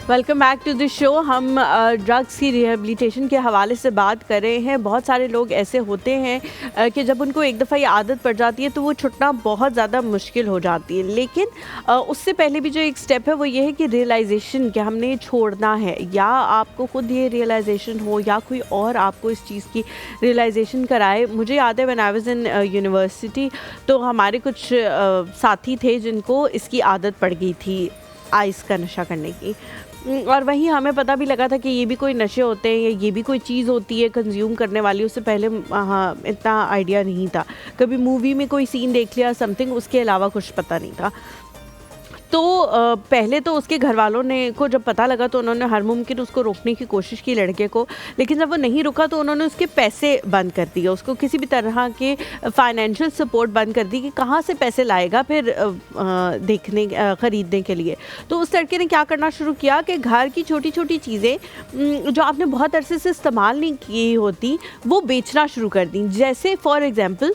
Welcome back to the show. हम ड्रग्स की रिहेबिलिटेशन के हवाले से बात कर रहे हैं। बहुत सारे लोग ऐसे होते हैं कि जब उनको एक दफ़ा ये आदत पड़ जाती है तो वो छुटना बहुत ज़्यादा मुश्किल हो जाती है। लेकिन उससे पहले भी जो एक स्टेप है वो ये है कि रियलाइजेशन कि हमने ये छोड़ना है, या आपको खुद ये रियलाइजेशन हो या कोई और आपको इस चीज़ की रियलाइजेशन कराए। मुझे याद है when I was in university तो हमारे कुछ साथी थे जिनको इसकी आदत पड़ गई थी आइस का नशा करने की, और वहीं हमें पता भी लगा था कि ये भी कोई नशे होते हैं या ये भी कोई चीज़ होती है कंज्यूम करने वाली। उससे पहले हाँ इतना आइडिया नहीं था, कभी मूवी में कोई सीन देख लिया समथिंग, उसके अलावा कुछ पता नहीं था। तो पहले तो उसके घर वालों ने को जब पता लगा तो उन्होंने हर मुमकिन उसको रोकने की कोशिश की लड़के को, लेकिन जब वो नहीं रुका तो उन्होंने उसके पैसे बंद कर दिए, उसको किसी भी तरह के फाइनेंशियल सपोर्ट बंद कर दी कि कहाँ से पैसे लाएगा फिर ख़रीदने के लिए। तो उस लड़के ने क्या करना शुरू किया कि घर की छोटी छोटी चीज़ें जो आपने बहुत अरसे से इस्तेमाल नहीं की होती वो बेचना शुरू कर दी। जैसे फॉर एग्ज़ाम्पल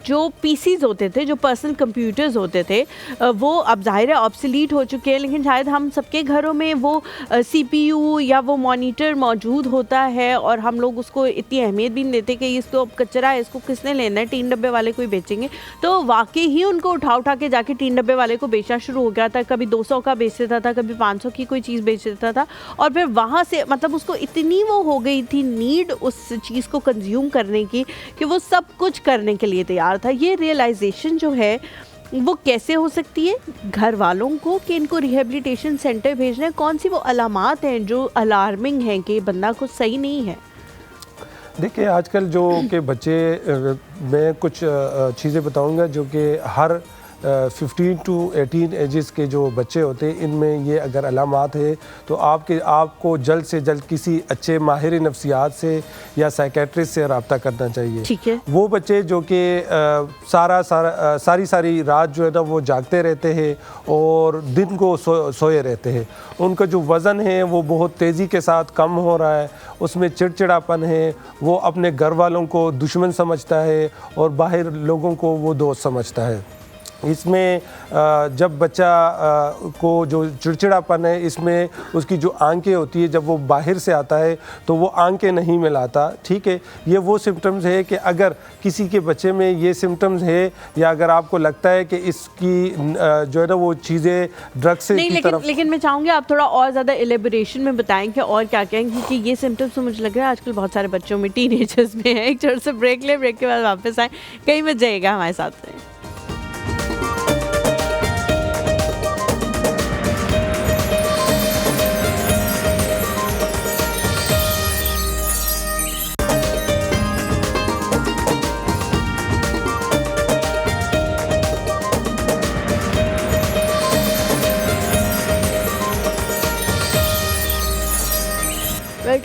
जो पीसीज होते थे, जो पर्सनल कंप्यूटर्स होते थे, वो अब ज़ाहिर है ऑब्सलीट हो चुके हैं, लेकिन शायद हम सबके घरों में वो सीपीयू या वो मॉनिटर मौजूद होता है और हम लोग उसको इतनी अहमियत भी नहीं देते कि इसको अब कचरा है, इसको किसने लेना है, टीन डब्बे वाले को ही बेचेंगे। तो वाकई ही उनको उठा के जाके टीन डब्बे वाले को बेचना शुरू हो गया था। कभी 200 का बेच देता था, कभी 500 की कोई चीज़ बेच देता था, और फिर वहाँ से मतलब उसको इतनी वो हो गई थी नीड उस चीज़ को कंज्यूम करने की कि वो सब कुछ करने के लिए तैयार था। ये रियलाइजेशन जो है वो कैसे हो सकती है घर वालों को कि इनको रिहेबिलिटेशन सेंटर भेजना है? कौन सी वो अलामात हैं जो अलार्मिंग हैं कि बंदा कुछ सही नहीं है? देखिए आजकल जो के बच्चे, मैं कुछ चीज़ें बताऊंगा जो कि हर 15 टू 18 एजेस के जो बच्चे होते हैं इनमें ये अगर अलामात है तो आपको जल्द से जल्द किसी अच्छे माहिर नफ्सियात से या साइकेट्रिस्ट से रब्ता करना चाहिए। ठीक है। वो बच्चे जो कि सारी रात जो है ना वो जागते रहते हैं और दिन को सोए रहते हैं, उनका जो वज़न है वो बहुत तेज़ी के साथ कम हो रहा है, उसमें चिड़चिड़ापन है, वो अपने घर वालों को दुश्मन समझता है और बाहर लोगों को वो दोस्त समझता है। इसमें जब बच्चा को जो चिड़चिड़ापन है, इसमें उसकी जो आंखें होती है जब वो बाहर से आता है तो वो आंखें नहीं मिलाता। ठीक है, ये वो सिम्टम्स है कि अगर किसी के बच्चे में ये सिम्टम्स है या अगर आपको लगता है कि इसकी जो है ना वो चीज़ें ड्रग्स से नहीं, लेकिन मैं चाहूँगी आप थोड़ा और ज़्यादा एलेबोरेशन में बताएं कि और क्या क्या है, क्योंकि ये सिम्टम्स तो मुझे लग रहा है आजकल बहुत सारे बच्चों में, टीनेजर्स में है। एक छोटे से ब्रेक ले, ब्रेक के बाद वापस आए, कहीं मत जाइएगा, हमारे साथ रहें।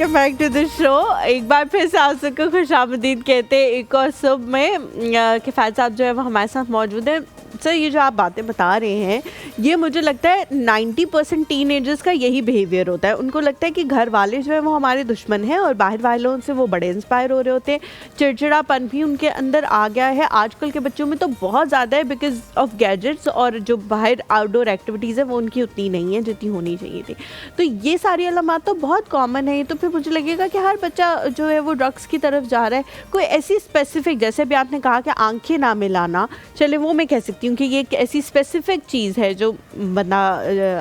Welcome back to the show. एक बार फिर से आप सबको खुशामदीद कहते हैं एक और सुबह में। किफ़ायत साहब जो है वो हमारे साथ मौजूद है। सर, ये जो आप बातें बता रहे हैं, ये मुझे लगता है 90% टीनेजर्स का यही बिहेवियर होता है। उनको लगता है कि घर वाले जो है वो हमारे दुश्मन हैं और बाहर वालों से वो बड़े इंस्पायर हो रहे होते हैं। चिड़चिड़ापन भी उनके अंदर आ गया है। आजकल के बच्चों में तो बहुत ज़्यादा है बिकॉज ऑफ गैजेट्स, और जो बाहर आउटडोर एक्टिविटीज़ है वो उनकी उतनी नहीं है जितनी होनी चाहिए थी। तो ये सारी अलामात तो बहुत कॉमन है। तो फिर मुझे लगेगा कि हर बच्चा जो है वो ड्रग्स की तरफ जा रहा है। कोई ऐसी स्पेसिफिक, जैसे भी आपने कहा कि आंखें ना मिलाना, चले वो मैं कह सकती हूँ कि ये एक ऐसी स्पेसिफिक चीज़ है जो बंदा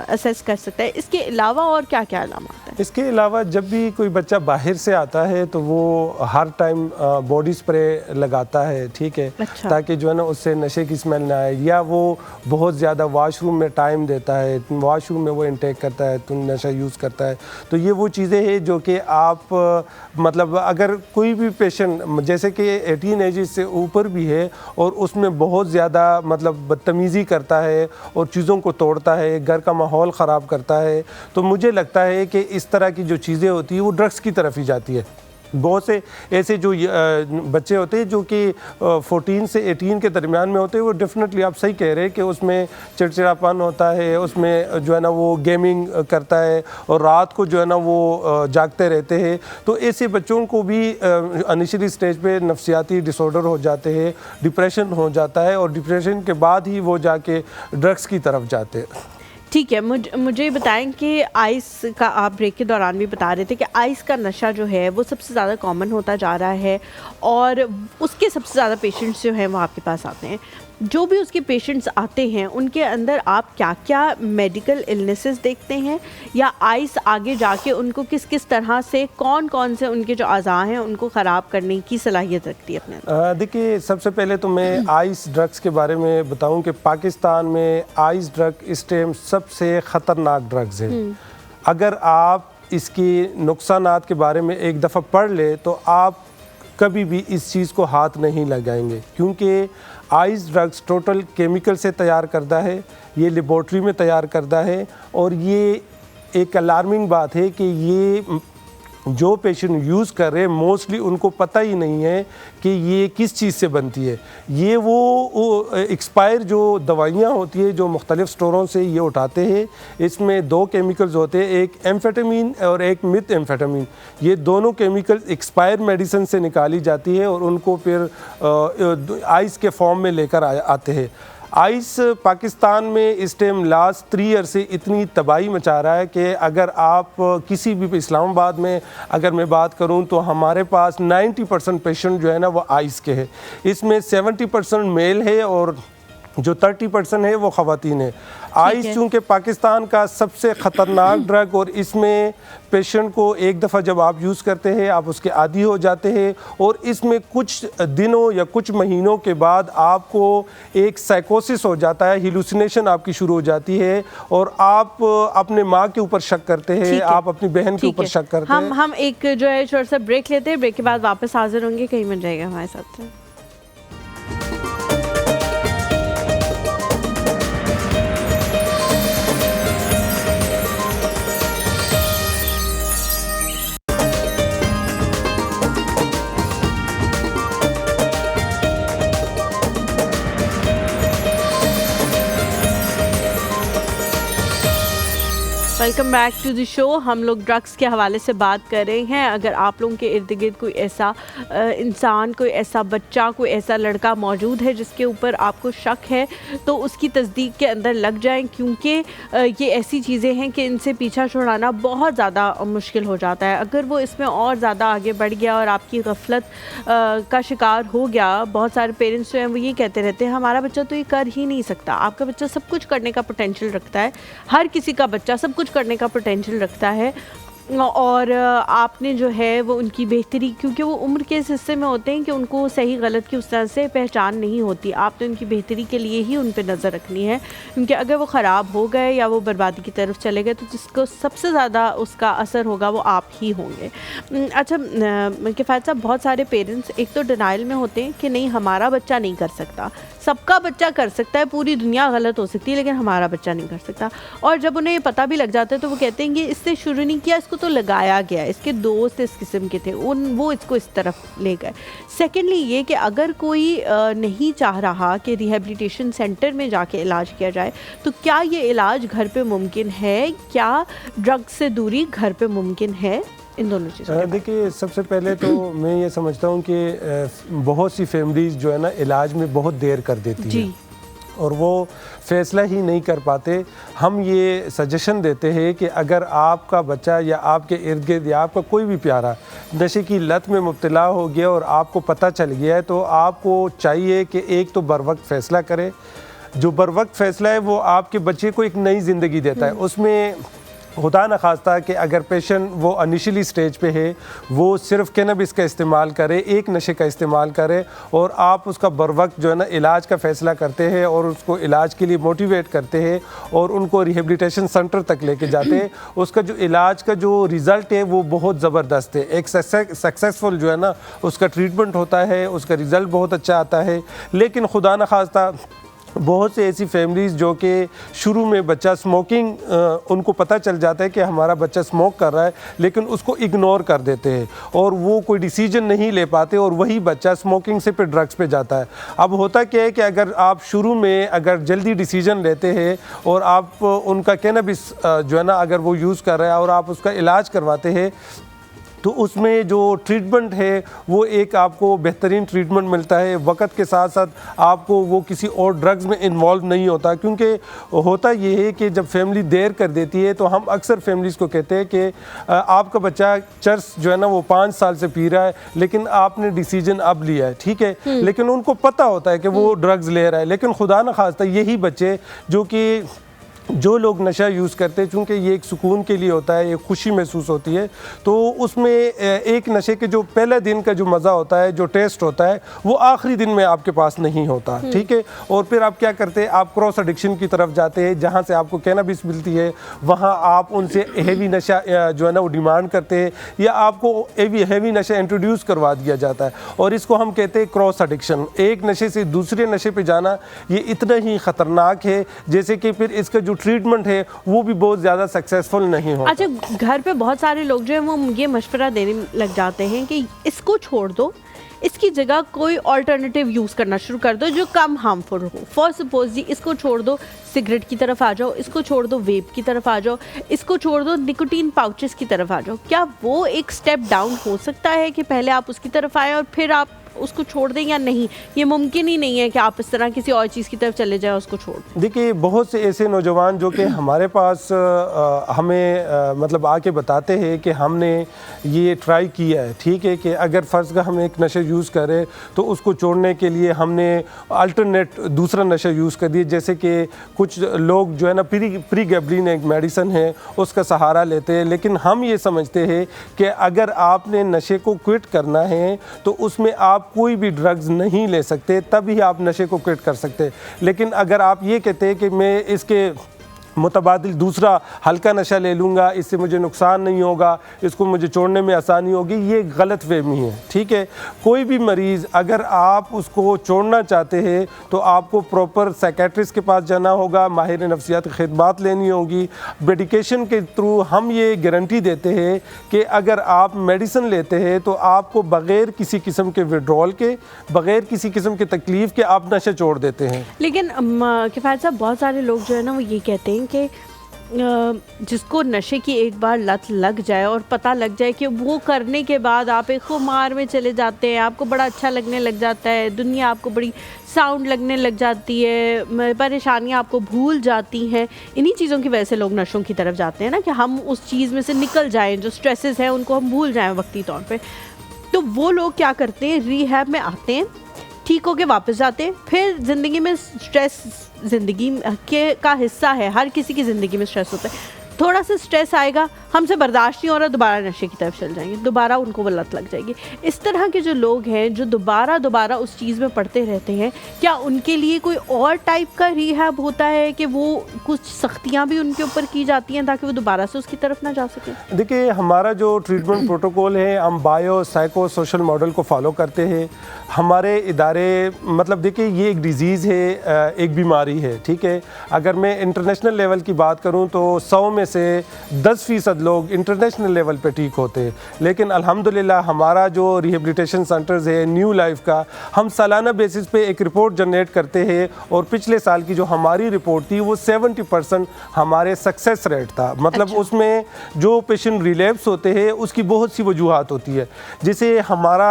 असेस कर सकता है। इसके अलावा और क्या क्या अलामात है? इसके अलावा जब भी कोई बच्चा बाहर से आता है तो वो हर टाइम बॉडी स्प्रे लगाता है, ठीक है। अच्छा। ताकि जो है ना उससे नशे की स्मेल ना आए, या वो बहुत ज़्यादा वॉशरूम में टाइम देता है, वॉशरूम में वो इंटेक करता है तो नशा यूज़ करता है। तो ये वो चीज़ें हैं जो कि आप मतलब अगर कोई भी पेशेंट जैसे कि 18 एज से ऊपर भी है और उसमें बहुत ज़्यादा मतलब बदतमीज़ी करता है और चीज़ों को तोड़ता है, घर का माहौल ख़राब करता है, तो मुझे लगता है कि इस तरह की जो चीज़ें होती हैं वो ड्रग्स की तरफ ही जाती है। बहुत से ऐसे जो बच्चे होते हैं जो कि 14 से 18 के दरमियान में होते हैं, वो डेफिनेटली आप सही कह रहे हैं कि उसमें चिड़चिड़ापन होता है, उसमें जो है ना वो गेमिंग करता है और रात को जो है ना वो जागते रहते हैं। तो ऐसे बच्चों को भी इनिशियली स्टेज पे नफ्सियाती डिसऑर्डर हो जाते हैं, डिप्रेशन हो जाता है और डिप्रेशन के बाद ही वो जाके ड्रग्स की तरफ जाते हैं। ठीक है, मुझे बताएं कि आइस का, आप ब्रेक के दौरान भी बता रहे थे कि आइस का नशा जो है वो सबसे ज़्यादा कॉमन होता जा रहा है और उसके सबसे ज़्यादा पेशेंट्स जो हैं वो आपके पास आते हैं। जो भी उसके पेशेंट्स आते हैं उनके अंदर आप क्या क्या मेडिकल इलनेसेस देखते हैं, या आइस आगे जाके उनको किस किस तरह से, कौन कौन से उनके जो अज़ा हैं उनको ख़राब करने की सलाहियत रखती है अपने? देखिए, सबसे पहले तो मैं आइस ड्रग्स के बारे में बताऊं कि पाकिस्तान में आइस ड्रग इस टाइम सबसे ख़तरनाक ड्रग्स है। अगर आप इसकी नुकसानात के बारे में एक दफ़ा पढ़ ले तो आप कभी भी इस चीज़ को हाथ नहीं लगाएंगे, क्योंकि आइस ड्रग्स टोटल केमिकल से तैयार करता है, ये लेबॉर्ट्री में तैयार करता है। और ये एक अलार्मिंग बात है कि ये जो पेशेंट यूज़ कर रहे हैं मोस्टली उनको पता ही नहीं है कि ये किस चीज़ से बनती है। ये वो एक्सपायर जो दवाइयाँ होती है जो मुख्तलिफ़ स्टोरों से ये उठाते हैं, इसमें दो केमिकल्स होते हैं, एक एम्फेटामिन और एक मिथ एम्फेटामिन। ये दोनों केमिकल एक्सपायर मेडिसिन से निकाली जाती है और उनको फिर आइस के फॉर्म में लेकर आते हैं। आइस पाकिस्तान में इस टाइम लास्ट 3 ईयर से इतनी तबाही मचा रहा है कि अगर आप किसी भी इस्लामाबाद में अगर मैं बात करूं तो हमारे पास 90% पेशेंट जो है ना वो आइस के हैं। इसमें 70% मेल है और जो 30% है वो ख़वातीन है। आइस चूँकि पाकिस्तान का सबसे ख़तरनाक ड्रग, और इसमें पेशेंट को एक दफ़ा जब आप यूज़ करते हैं आप उसके आदी हो जाते हैं और इसमें कुछ दिनों या कुछ महीनों के बाद आपको एक साइकोसिस हो जाता है, हिलुसिनेशन आपकी शुरू हो जाती है और आप अपने माँ के ऊपर शक करते हैं, आप अपनी बहन के ऊपर शक करते हैं। हम एक जो है छोटा सा ब्रेक लेते हैं, ब्रेक के बाद वापस हाजिर होंगे, कहीं मिल जाएगा हमारे साथ। Welcome back to the show. हम लोग ड्रग्स के हवाले से बात कर रहे हैं। अगर आप लोगों के इर्द गिर्द कोई ऐसा इंसान, कोई ऐसा बच्चा, कोई ऐसा लड़का मौजूद है जिसके ऊपर आपको शक है तो उसकी तस्दीक के अंदर लग जाएं, क्योंकि ये ऐसी चीज़ें हैं कि इनसे पीछा छुड़ाना बहुत ज़्यादा मुश्किल हो जाता है। अगर वो इसमें और ज़्यादा आगे बढ़ गया और आपकी गफलत का शिकार हो गया, बहुत सारे पेरेंट्स जो हैं वो ये कहते रहते हैं हमारा बच्चा तो ये कर ही नहीं सकता। आपका बच्चा सब कुछ करने का पोटेंशियल रखता है, हर किसी का बच्चा सब कुछ करने का पोटेंशियल रखता है, और आपने जो है वो उनकी बेहतरी, क्योंकि वो उम्र के इस हिस्से में होते हैं कि उनको सही गलत की उस तरह से पहचान नहीं होती, आपने उनकी बेहतरी के लिए ही उन पर नज़र रखनी है, क्योंकि अगर वो ख़राब हो गए या वो बर्बादी की तरफ चले गए तो जिसको सबसे ज़्यादा उसका असर होगा वो आप ही होंगे। अच्छा किफ़ायत साहब, बहुत सारे पेरेंट्स एक तो डिनाइल में होते हैं कि नहीं हमारा बच्चा नहीं कर सकता, सबका बच्चा कर सकता है, पूरी दुनिया गलत हो सकती है लेकिन हमारा बच्चा नहीं कर सकता, और जब उन्हें ये पता भी लग जाता है तो वो कहते हैं कि इससे शुरू नहीं किया, इसको तो लगाया गया, इसके दोस्त इस किस्म के थे, वो इसको इस तरफ ले गए। सेकेंडली ये कि अगर कोई नहीं चाह रहा कि रिहेबिलिटेशन सेंटर में जाके इलाज किया जाए, तो क्या ये इलाज घर पे मुमकिन है? क्या ड्रग्स से दूरी घर पे मुमकिन है? इन दोनों चीज़ों देखिए, सबसे पहले तो मैं ये समझता हूँ कि बहुत सी फैमिलीज जो है ना इलाज में बहुत देर कर देती है और वो फैसला ही नहीं कर पाते। हम ये सजेशन देते हैं कि अगर आपका बच्चा या आपके इर्द गिर्द या आपका कोई भी प्यारा नशे की लत में मुब्तला हो गया और आपको पता चल गया है, तो आपको चाहिए कि एक तो बर वक्त फ़ैसला करें। जो बर वक्त फ़ैसला है वो आपके बच्चे को एक नई ज़िंदगी देता है। उसमें खुदा न खास्ता कि अगर पेशेंट वो इनिशियली स्टेज पे है, वो सिर्फ कैनबिस का इस्तेमाल करे, एक नशे का इस्तेमाल करे, और आप उसका बर वक्त जो है ना इलाज का फ़ैसला करते हैं और उसको इलाज के लिए मोटिवेट करते हैं और उनको रिहेबिलिटेशन सेंटर तक लेके जाते हैं, उसका जो इलाज का जो रिज़ल्ट है वो बहुत ज़बरदस्त है। एक सक्सेसफुल जो है ना उसका ट्रीटमेंट होता है, उसका रिज़ल्ट बहुत अच्छा आता है। लेकिन खुदा न खास्ता बहुत से ऐसी फैमिलीज़ जो कि शुरू में बच्चा स्मोकिंग, उनको पता चल जाता है कि हमारा बच्चा स्मोक कर रहा है, लेकिन उसको इग्नोर कर देते हैं और वो कोई डिसीजन नहीं ले पाते और वही बच्चा स्मोकिंग से फिर ड्रग्स पे जाता है। अब होता क्या है कि अगर आप शुरू में अगर जल्दी डिसीजन लेते हैं और आप उनका कैनबिस जो है ना अगर वो यूज़ कर रहा है और आप उसका इलाज करवाते हैं, तो उसमें जो ट्रीटमेंट है वो एक आपको बेहतरीन ट्रीटमेंट मिलता है। वक्त के साथ साथ आपको वो किसी और ड्रग्स में इन्वॉल्व नहीं होता, क्योंकि होता ये है कि जब फैमिली देर कर देती है तो हम अक्सर फैमिलीज़ को कहते हैं कि आपका बच्चा चर्स जो है ना वो 5 साल से पी रहा है, लेकिन आपने डिसीजन अब लिया है, ठीक है, लेकिन उनको पता होता है कि वो ड्रग्स ले रहा है। लेकिन खुदा न खास्ता यही बच्चे जो लोग नशा यूज़ करते हैं, चूँकि ये एक सुकून के लिए होता है, एक खुशी महसूस होती है, तो उसमें एक नशे के जो पहले दिन का जो मज़ा होता है, जो टेस्ट होता है, वो आखिरी दिन में आपके पास नहीं होता, ठीक है। और फिर आप क्या करते हैं, आप क्रॉस एडिक्शन की तरफ जाते हैं, जहाँ से आपको कैनबिस मिलती है, वहाँ आप उनसे हेवी नशा जो है ना वो डिमांड करते हैं या आपको हेवी नशा इंट्रोड्यूस करवा दिया जाता है, और इसको हम कहते हैं क्रॉस एडिक्शन। एक नशे से दूसरे नशे पर जाना ये इतना ही ख़तरनाक है जैसे कि फिर इसका जो ट्रीटमेंट है वो भी बहुत ज़्यादा सक्सेसफुल नहीं होता। अच्छा, घर पे बहुत सारे लोग जो हैं वो ये मशवरा देने लग जाते हैं कि इसको छोड़ दो, इसकी जगह कोई अल्टरनेटिव यूज़ करना शुरू कर दो जो कम हार्मफुल हो। फॉर सपोज जी, इसको छोड़ दो सिगरेट की तरफ आ जाओ, इसको छोड़ दो वेप की तरफ आ जाओ, इसको छोड़ दो निकोटीन पाउचेस की तरफ आ जाओ। क्या वो एक स्टेप डाउन हो सकता है कि पहले आप उसकी तरफ आए और फिर आप उसको छोड़ दें, या नहीं? ये मुमकिन ही नहीं है कि आप इस तरह किसी और चीज़ की तरफ चले जाए, उसको छोड़। देखिए, बहुत से ऐसे नौजवान जो कि हमारे पास हमें मतलब आके बताते हैं कि हमने ये ट्राई किया है, ठीक है, कि अगर फ़र्ज़ का हम एक नशा यूज़ करें तो उसको छोड़ने के लिए हमने अल्टरनेट दूसरा नशा यूज़ कर दिया। जैसे कि कुछ लोग जो है ना प्रीगैबलिन एक मेडिसन है उसका सहारा लेते हैं, लेकिन हम ये समझते हैं कि अगर आपने नशे को क्विट करना है तो उसमें आप कोई भी ड्रग्स नहीं ले सकते, तभी आप नशे को क्विट कर सकते। लेकिन अगर आप ये कहते हैं कि मैं इसके मुतबादिल दूसरा हल्का नशा ले लूँगा, इससे मुझे नुकसान नहीं होगा, इसको मुझे छोड़ने में आसानी होगी, ये गलत फहमी है, ठीक है। कोई भी मरीज़ अगर आप उसको छोड़ना चाहते हैं तो आपको प्रॉपर साइकेट्रिस्ट के पास जाना होगा, माहिर नफ्सियात की खिदमात लेनी होगी। मेडिकेशन के थ्रू हम ये गारंटी देते हैं कि अगर आप मेडिसिन लेते हैं तो आपको बग़ैर किसी किस्म के विड्रॉल के, बग़ैर किसी किस्म की तकलीफ़ के आप नशा छोड़ देते हैं। लेकिन किफ़ायत साहब, बहुत सारे लोग जो है ना वो ये कहते हैं कि जिसको नशे की एक बार लत लग जाए और पता लग जाए कि वो करने के बाद आप एक खुमार में चले जाते हैं, आपको बड़ा अच्छा लगने लग जाता है, दुनिया आपको बड़ी साउंड लगने लग जाती है, परेशानियां आपको भूल जाती हैं। इन्हीं चीज़ों की वजह से लोग नशों की तरफ जाते हैं ना, कि हम उस चीज़ में से निकल जाएं, जो स्ट्रेसेस हैं उनको हम भूल जाएं वक्ती तौर पे। तो वो लोग क्या करते हैं, रिहैब में आते हैं, ठीक होके वापस जाते हैं, फिर ज़िंदगी में स्ट्रेस ज़िंदगी का हिस्सा है, हर किसी की ज़िंदगी में स्ट्रेस होता है। थोड़ा सा स्ट्रेस आएगा, हमसे बर्दाश्त नहीं हो रहा, दोबारा नशे की तरफ चल जाएंगे, दोबारा उनको वो लत लग जाएगी। इस तरह के जो लोग हैं जो दोबारा उस चीज़ में पड़ते रहते हैं, क्या उनके लिए कोई और टाइप का रिहैब होता है कि वो कुछ सख्तियाँ भी उनके ऊपर की जाती हैं ताकि वो दोबारा से उसकी तरफ ना जा सकें? देखिए, हमारा जो ट्रीटमेंट प्रोटोकॉल है, हम बायो साइको सोशल मॉडल को फॉलो करते हैं। हमारे इदारे, मतलब देखिए, ये एक डिज़ीज़ है, एक बीमारी है, ठीक है। अगर मैं इंटरनेशनल लेवल की बात करूँ तो 100 में से 10% लोग इंटरनेशनल लेवल पे ठीक होते हैं, लेकिन अल्हम्दुलिल्लाह हमारा जो रिहेबिलिटेशन सेंटर्स है न्यू लाइफ का, हम सालाना बेसिस पे एक रिपोर्ट जनरेट करते हैं और पिछले साल की जो हमारी रिपोर्ट थी वो 70% हमारे सक्सेस रेट था। मतलब उसमें जो पेशेंट रिलैप्स होते हैं उसकी बहुत सी वजूहात होती है, जैसे हमारा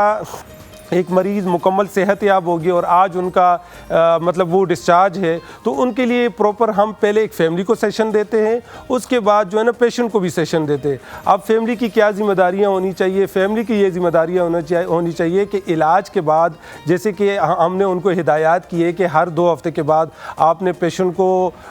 एक मरीज़ मुकम्मल सेहतयाब होगी और आज उनका मतलब वो डिस्चार्ज है, तो उनके लिए प्रॉपर हम पहले एक फैमिली को सेशन देते हैं, उसके बाद जो है ना पेशेंट को भी सेशन देते हैं। अब फैमिली की क्या ज़िम्मेदारियाँ होनी चाहिए? फैमिली की ये ज़िम्मेदारियाँ होनी चाहिए कि इलाज के बाद, जैसे कि हमने उनको हिदायत की है कि हर 2 हफ्ते के बाद आपने पेशेंट को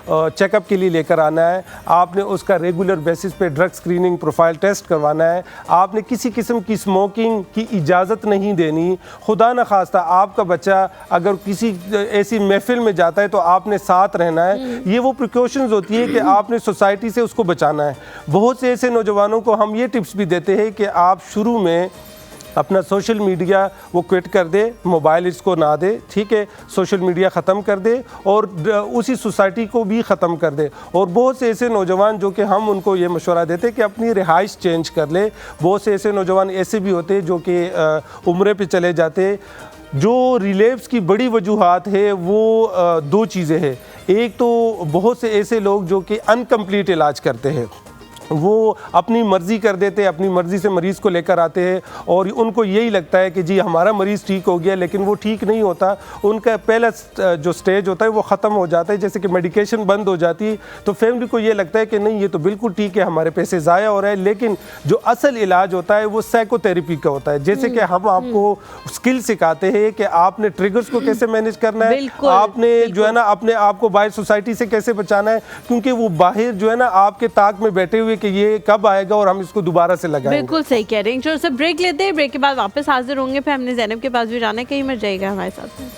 चेकअप के लिए लेकर आना है, आपने उसका रेगुलर बेसिस पे ड्रग स्क्रीनिंग प्रोफाइल टेस्ट करवाना है, आपने किसी किस्म की स्मोकिंग की इजाज़त नहीं देनी। खुदा न खास्ता आपका बच्चा अगर किसी ऐसी महफिल में जाता है तो आपने साथ रहना है। ये वो प्रिकॉशंस होती है कि आपने सोसाइटी से उसको बचाना है। बहुत से ऐसे नौजवानों को हम ये टिप्स भी देते हैं कि आप शुरू में अपना सोशल मीडिया वो क्विट कर दे, मोबाइल इसको ना दे, ठीक है, सोशल मीडिया ख़त्म कर दे और उसी सोसाइटी को भी ख़त्म कर दे। और बहुत से ऐसे नौजवान जो कि हम उनको ये मशवरा देते कि अपनी रिहाइश चेंज कर ले। बहुत से ऐसे नौजवान ऐसे भी होते जो कि उम्रे पे चले जाते। जो रिलेप्स की बड़ी वजूहात है वो 2 चीज़ें हैं। एक तो बहुत से ऐसे लोग जो कि अनकम्प्लीट इलाज करते हैं, वो अपनी मर्ज़ी कर देते हैं, अपनी मर्ज़ी से मरीज़ को लेकर आते हैं और उनको यही लगता है कि जी हमारा मरीज़ ठीक हो गया, लेकिन वो ठीक नहीं होता। उनका पहला जो स्टेज होता है वो ख़त्म हो जाता है, जैसे कि मेडिकेशन बंद हो जाती है, तो फैमिली को ये लगता है कि नहीं ये तो बिल्कुल ठीक है, हमारे पैसे ज़ाया हो रहे हैं। लेकिन जो असल इलाज होता है वो साइकोथेरेपी का होता है। जैसे कि हम आपको स्किल सिखाते हैं कि आपने ट्रिगर्स को कैसे मैनेज करना है, आपने जो है ना अपने आप को बाहर सोसाइटी से कैसे बचाना है, क्योंकि वो बाहर जो है ना आपके ताक में बैठे हुए कि ये कब आएगा और हम इसको दोबारा से लगाएंगे। बिल्कुल सही कह रहे हैं। छोटा सा ब्रेक लेते हैं, ब्रेक के बाद वापस हाजिर होंगे। फिर हमने ज़ैनब के पास भी जाना है, कहीं मर जाएगा हमारे साथ में।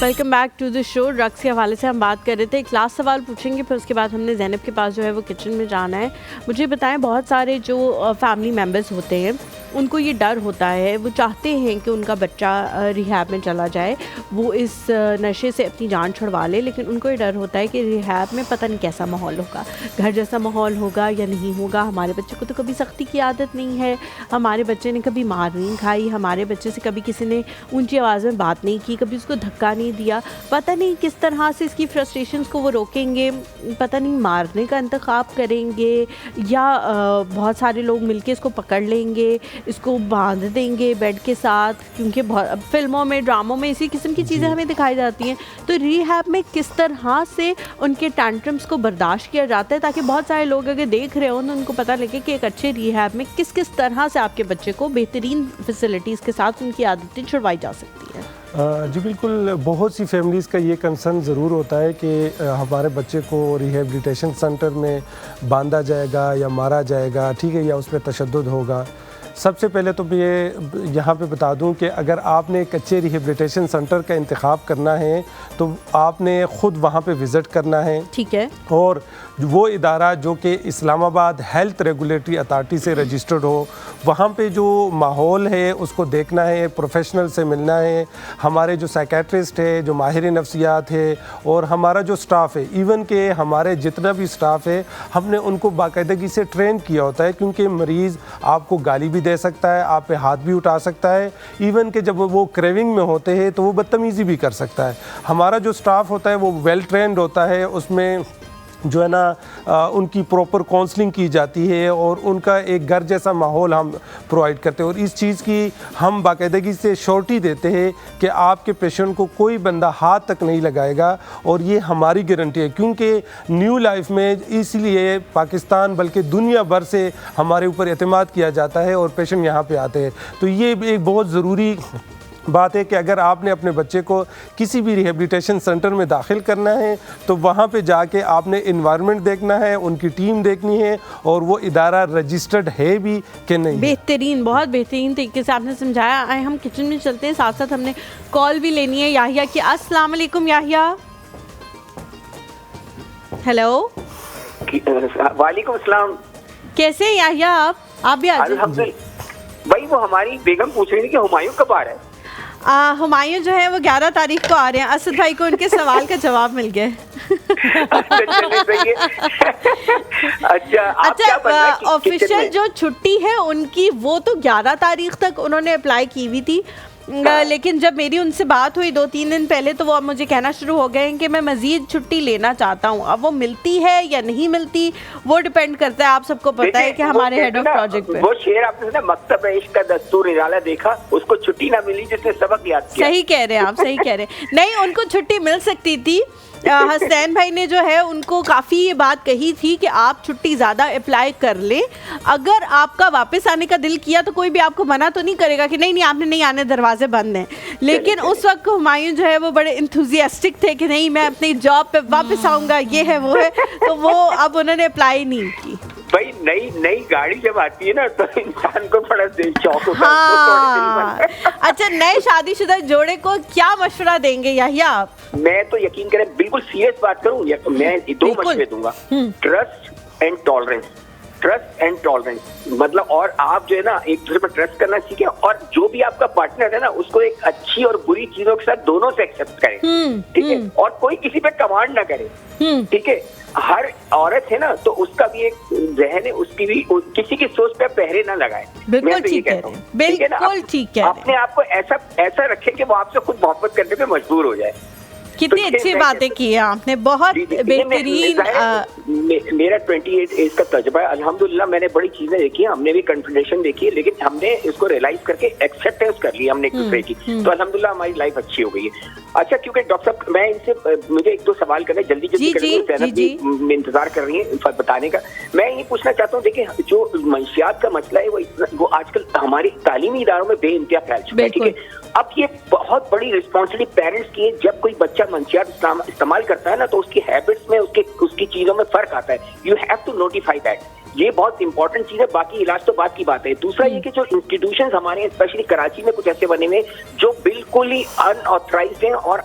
Welcome back to the show. Drugs के हवाले से हम बात कर रहे थे। एक लास्ट सवाल पूछेंगे, फिर उसके बाद हमने ज़ैनब के पास जो है वो किचन में जाना है। मुझे बताएं, बहुत सारे जो फैमिली मेम्बर्स होते हैं उनको ये डर होता है, वो चाहते हैं कि उनका बच्चा रिहैब में चला जाए, वो इस नशे से अपनी जान छुड़वा ले, लेकिन उनको ये डर होता है कि रिहैब में पता नहीं कैसा माहौल होगा, घर जैसा माहौल होगा या नहीं होगा। हमारे बच्चे को तो कभी सख्ती की आदत नहीं है, हमारे बच्चे ने कभी मार नहीं खाई, हमारे बच्चे से कभी किसी ने ऊंची आवाज़ में बात नहीं की, कभी उसको धक्का नहीं दिया। पता नहीं किस तरह से इसकी फ्रस्ट्रेशंस को वो रोकेंगे, पता नहीं मारने का इंतखाब करेंगे या बहुत सारे लोग मिलके इसको पकड़ लेंगे, इसको बांध देंगे बेड के साथ, क्योंकि बहुत फिल्मों में, ड्रामों में इसी किस्म की चीज़ें हमें दिखाई जाती हैं। तो रिहैब में किस तरह से उनके टैंट्रम्स को बर्दाश्त किया जाता है, ताकि बहुत सारे लोग अगर देख रहे हो तो उनको पता लगे कि एक अच्छे रिहैब में किस किस तरह से आपके बच्चे को बेहतरीन फैसिलिटीज़ के साथ उनकी आदतें छुड़वाई जा सकती है। जी बिल्कुल, बहुत सी फैमिलीज़ का ये कंसर्न ज़रूर होता है कि हमारे बच्चे को रिहेबिलिटेशन सेंटर में बांधा जाएगा या मारा जाएगा, ठीक है, या उस पर तशद्दुद होगा। सबसे पहले तो मैं यहाँ पे बता दूँ कि अगर आपने एक अच्छे रिहेबिलिटेशन सेंटर का इंतखाब करना है तो आपने ख़ुद वहाँ पे विज़िट करना है, ठीक है, और वो इदारा जो कि इस्लामाबाद हेल्थ रेगुलेटरी अथॉरिटी से रजिस्टर्ड हो, वहाँ पे जो माहौल है उसको देखना है, प्रोफेशनल से मिलना है। हमारे जो साइकेट्रिस्ट है, जो माहिर नफ्सियात है, और हमारा जो स्टाफ है, इवन के हमारे जितना भी स्टाफ है, हमने उनको बाकायदगी से ट्रेन किया होता है, क्योंकि मरीज़ आपको गाली भी दे सकता है, आप पे हाथ भी उठा सकता है, इवन के जब वो क्रेविंग में होते हैं तो वो बदतमीज़ी भी कर सकता है। हमारा जो स्टाफ होता है वो वेल ट्रेंड होता है, उसमें जो है ना उनकी प्रॉपर काउंसलिंग की जाती है और उनका एक घर जैसा माहौल हम प्रोवाइड करते हैं। और इस चीज़ की हम बाकायदगी से श्योरिटी देते हैं कि आपके पेशेंट को कोई बंदा हाथ तक नहीं लगाएगा, और ये हमारी गारंटी है, क्योंकि न्यू लाइफ में इसलिए पाकिस्तान बल्कि दुनिया भर से हमारे ऊपर एतमाद किया जाता है और पेशेंट यहाँ पे आते हैं। तो ये एक बहुत ज़रूरी बात है कि अगर आपने अपने बच्चे को किसी भी रिहेबिलिटेशन सेंटर में दाखिल करना है तो वहाँ पे जाके आपने इन्वायरमेंट देखना है, उनकी टीम देखनी है और वो इदारा रजिस्टर्ड है भी कि नहीं। बेहतरीन, बहुत बेहतरीन तरीके से आपने समझाया। आए हम किचन में चलते हैं, साथ साथ हमने कॉल भी लेनी है याहिया की। अस्सलाम वालेकुम याहिया। हेलो, वालेकुम अस्सलाम। कैसे हैं याहिया आप भी आ जाइए। अल्हम्दुलिल्लाह। भाई वो हमारी बेगम पूछ रही थी कि हुमायूं कब आ रहा है? हुमायूं जो है वो 11 तारीख को आ रहे हैं। असद भाई को उनके सवाल का जवाब मिल गया। अच्छा, ऑफिशियल जो छुट्टी है उनकी वो तो 11 तारीख तक उन्होंने अप्लाई की हुई थी, लेकिन जब मेरी उनसे बात हुई 2-3 दिन पहले तो वो अब मुझे कहना शुरू हो गए हैं कि मैं मज़ीद छुट्टी लेना चाहता हूँ। अब वो मिलती है या नहीं मिलती वो डिपेंड करता है, आप सबको पता है कि हमारे हेड ऑफ प्रोजेक्ट पे। वो शेर आपने ना मकतब इश्क का दस्तूर निराला देखा, उसको छुट्टी ना मिली जिसने सबक याद किया। सही कह रहे हैं आप, सही कह रहे हैं। नहीं, उनको छुट्टी मिल सकती थी। हसनैन भाई ने जो है उनको काफ़ी ये बात कही थी कि आप छुट्टी ज़्यादा अप्लाई कर लें, अगर आपका वापस आने का दिल किया तो कोई भी आपको मना तो नहीं करेगा कि नहीं नहीं आपने नहीं आने, दरवाजे बंद हैं। लेकिन उस वक्त हुमायूं जो है वो बड़े इंथुजियास्टिक थे कि नहीं मैं अपनी जॉब पे वापस आऊँगा, ये है वो है, तो वो अब उन्होंने अप्लाई नहीं की। भाई नई गाड़ी जब आती है ना तो इंसान को बड़ा शौक होता है। हाँ। अच्छा, नए शादीशुदा जोड़े को क्या मशवरा देंगे याहिया आप? मैं तो यकीन करें बिल्कुल सीरियस बात करूं, मैं 2 मशवरे दूंगा। Trust and tolerance. Trust and tolerance मतलब, और आप जो है ना एक दूसरे पर ट्रस्ट करना सीखें, और जो भी आपका पार्टनर है ना उसको एक अच्छी और बुरी चीजों के साथ दोनों से एक्सेप्ट करें, ठीक है, और कोई किसी पे कमांड ना करे, ठीक है। हर औरत है ना तो उसका भी एक जहन है, उसकी भी किसी की सोच पे पहरे ना लगाए। बिल्कुल ठीक है, बिल्कुल ठीक है। अपने आप को ऐसा रखें कि वो आपसे खुद मोहब्बत करने पे मजबूर हो जाए। कितनी अच्छी बातें की है आपने, बहुत बेहतरीन। मेरा 28 एज का तजुर्बा है अल्हम्दुलिल्लाह, मैंने बड़ी चीजें देखी हैं, हमने भी कन्फ्रंटेशन देखी है, लेकिन हमने इसको रियलाइज करके एक्सेप्टेंस कर लिया हमने एक दूसरे की, तो अल्हम्दुलिल्लाह हमारी लाइफ अच्छी हो गई है। अच्छा, क्योंकि डॉक्टर साहब मैं इनसे मुझे 1-2 सवाल करने जल्दी करेंगे, इंतजार कर रही है बताने का। मैं ये पूछना चाहता हूँ, देखिए जो मंशियात का मसला है वो आजकल हमारी तालीमी इदारों में बेइंतहा फैल चुका है, ठीक है। अब ये बहुत बड़ी रिस्पॉन्सिबिलिटी पेरेंट्स की है, जब कोई बच्चा मंशियात इस्तेमाल करता है ना तो उसकी हैबिट्स में उसकी चीजों में फर्क आता है। You have to notify that, ये बहुत इंपॉर्टेंट चीज है। बाकी इलाज तो बात की बात है। दूसरा ये कि जो इंस्टीट्यूशंस हमारे स्पेशली कराची में कुछ ऐसे बने हुए जो बिल्कुल ही अनऑथराइज्ड हैं और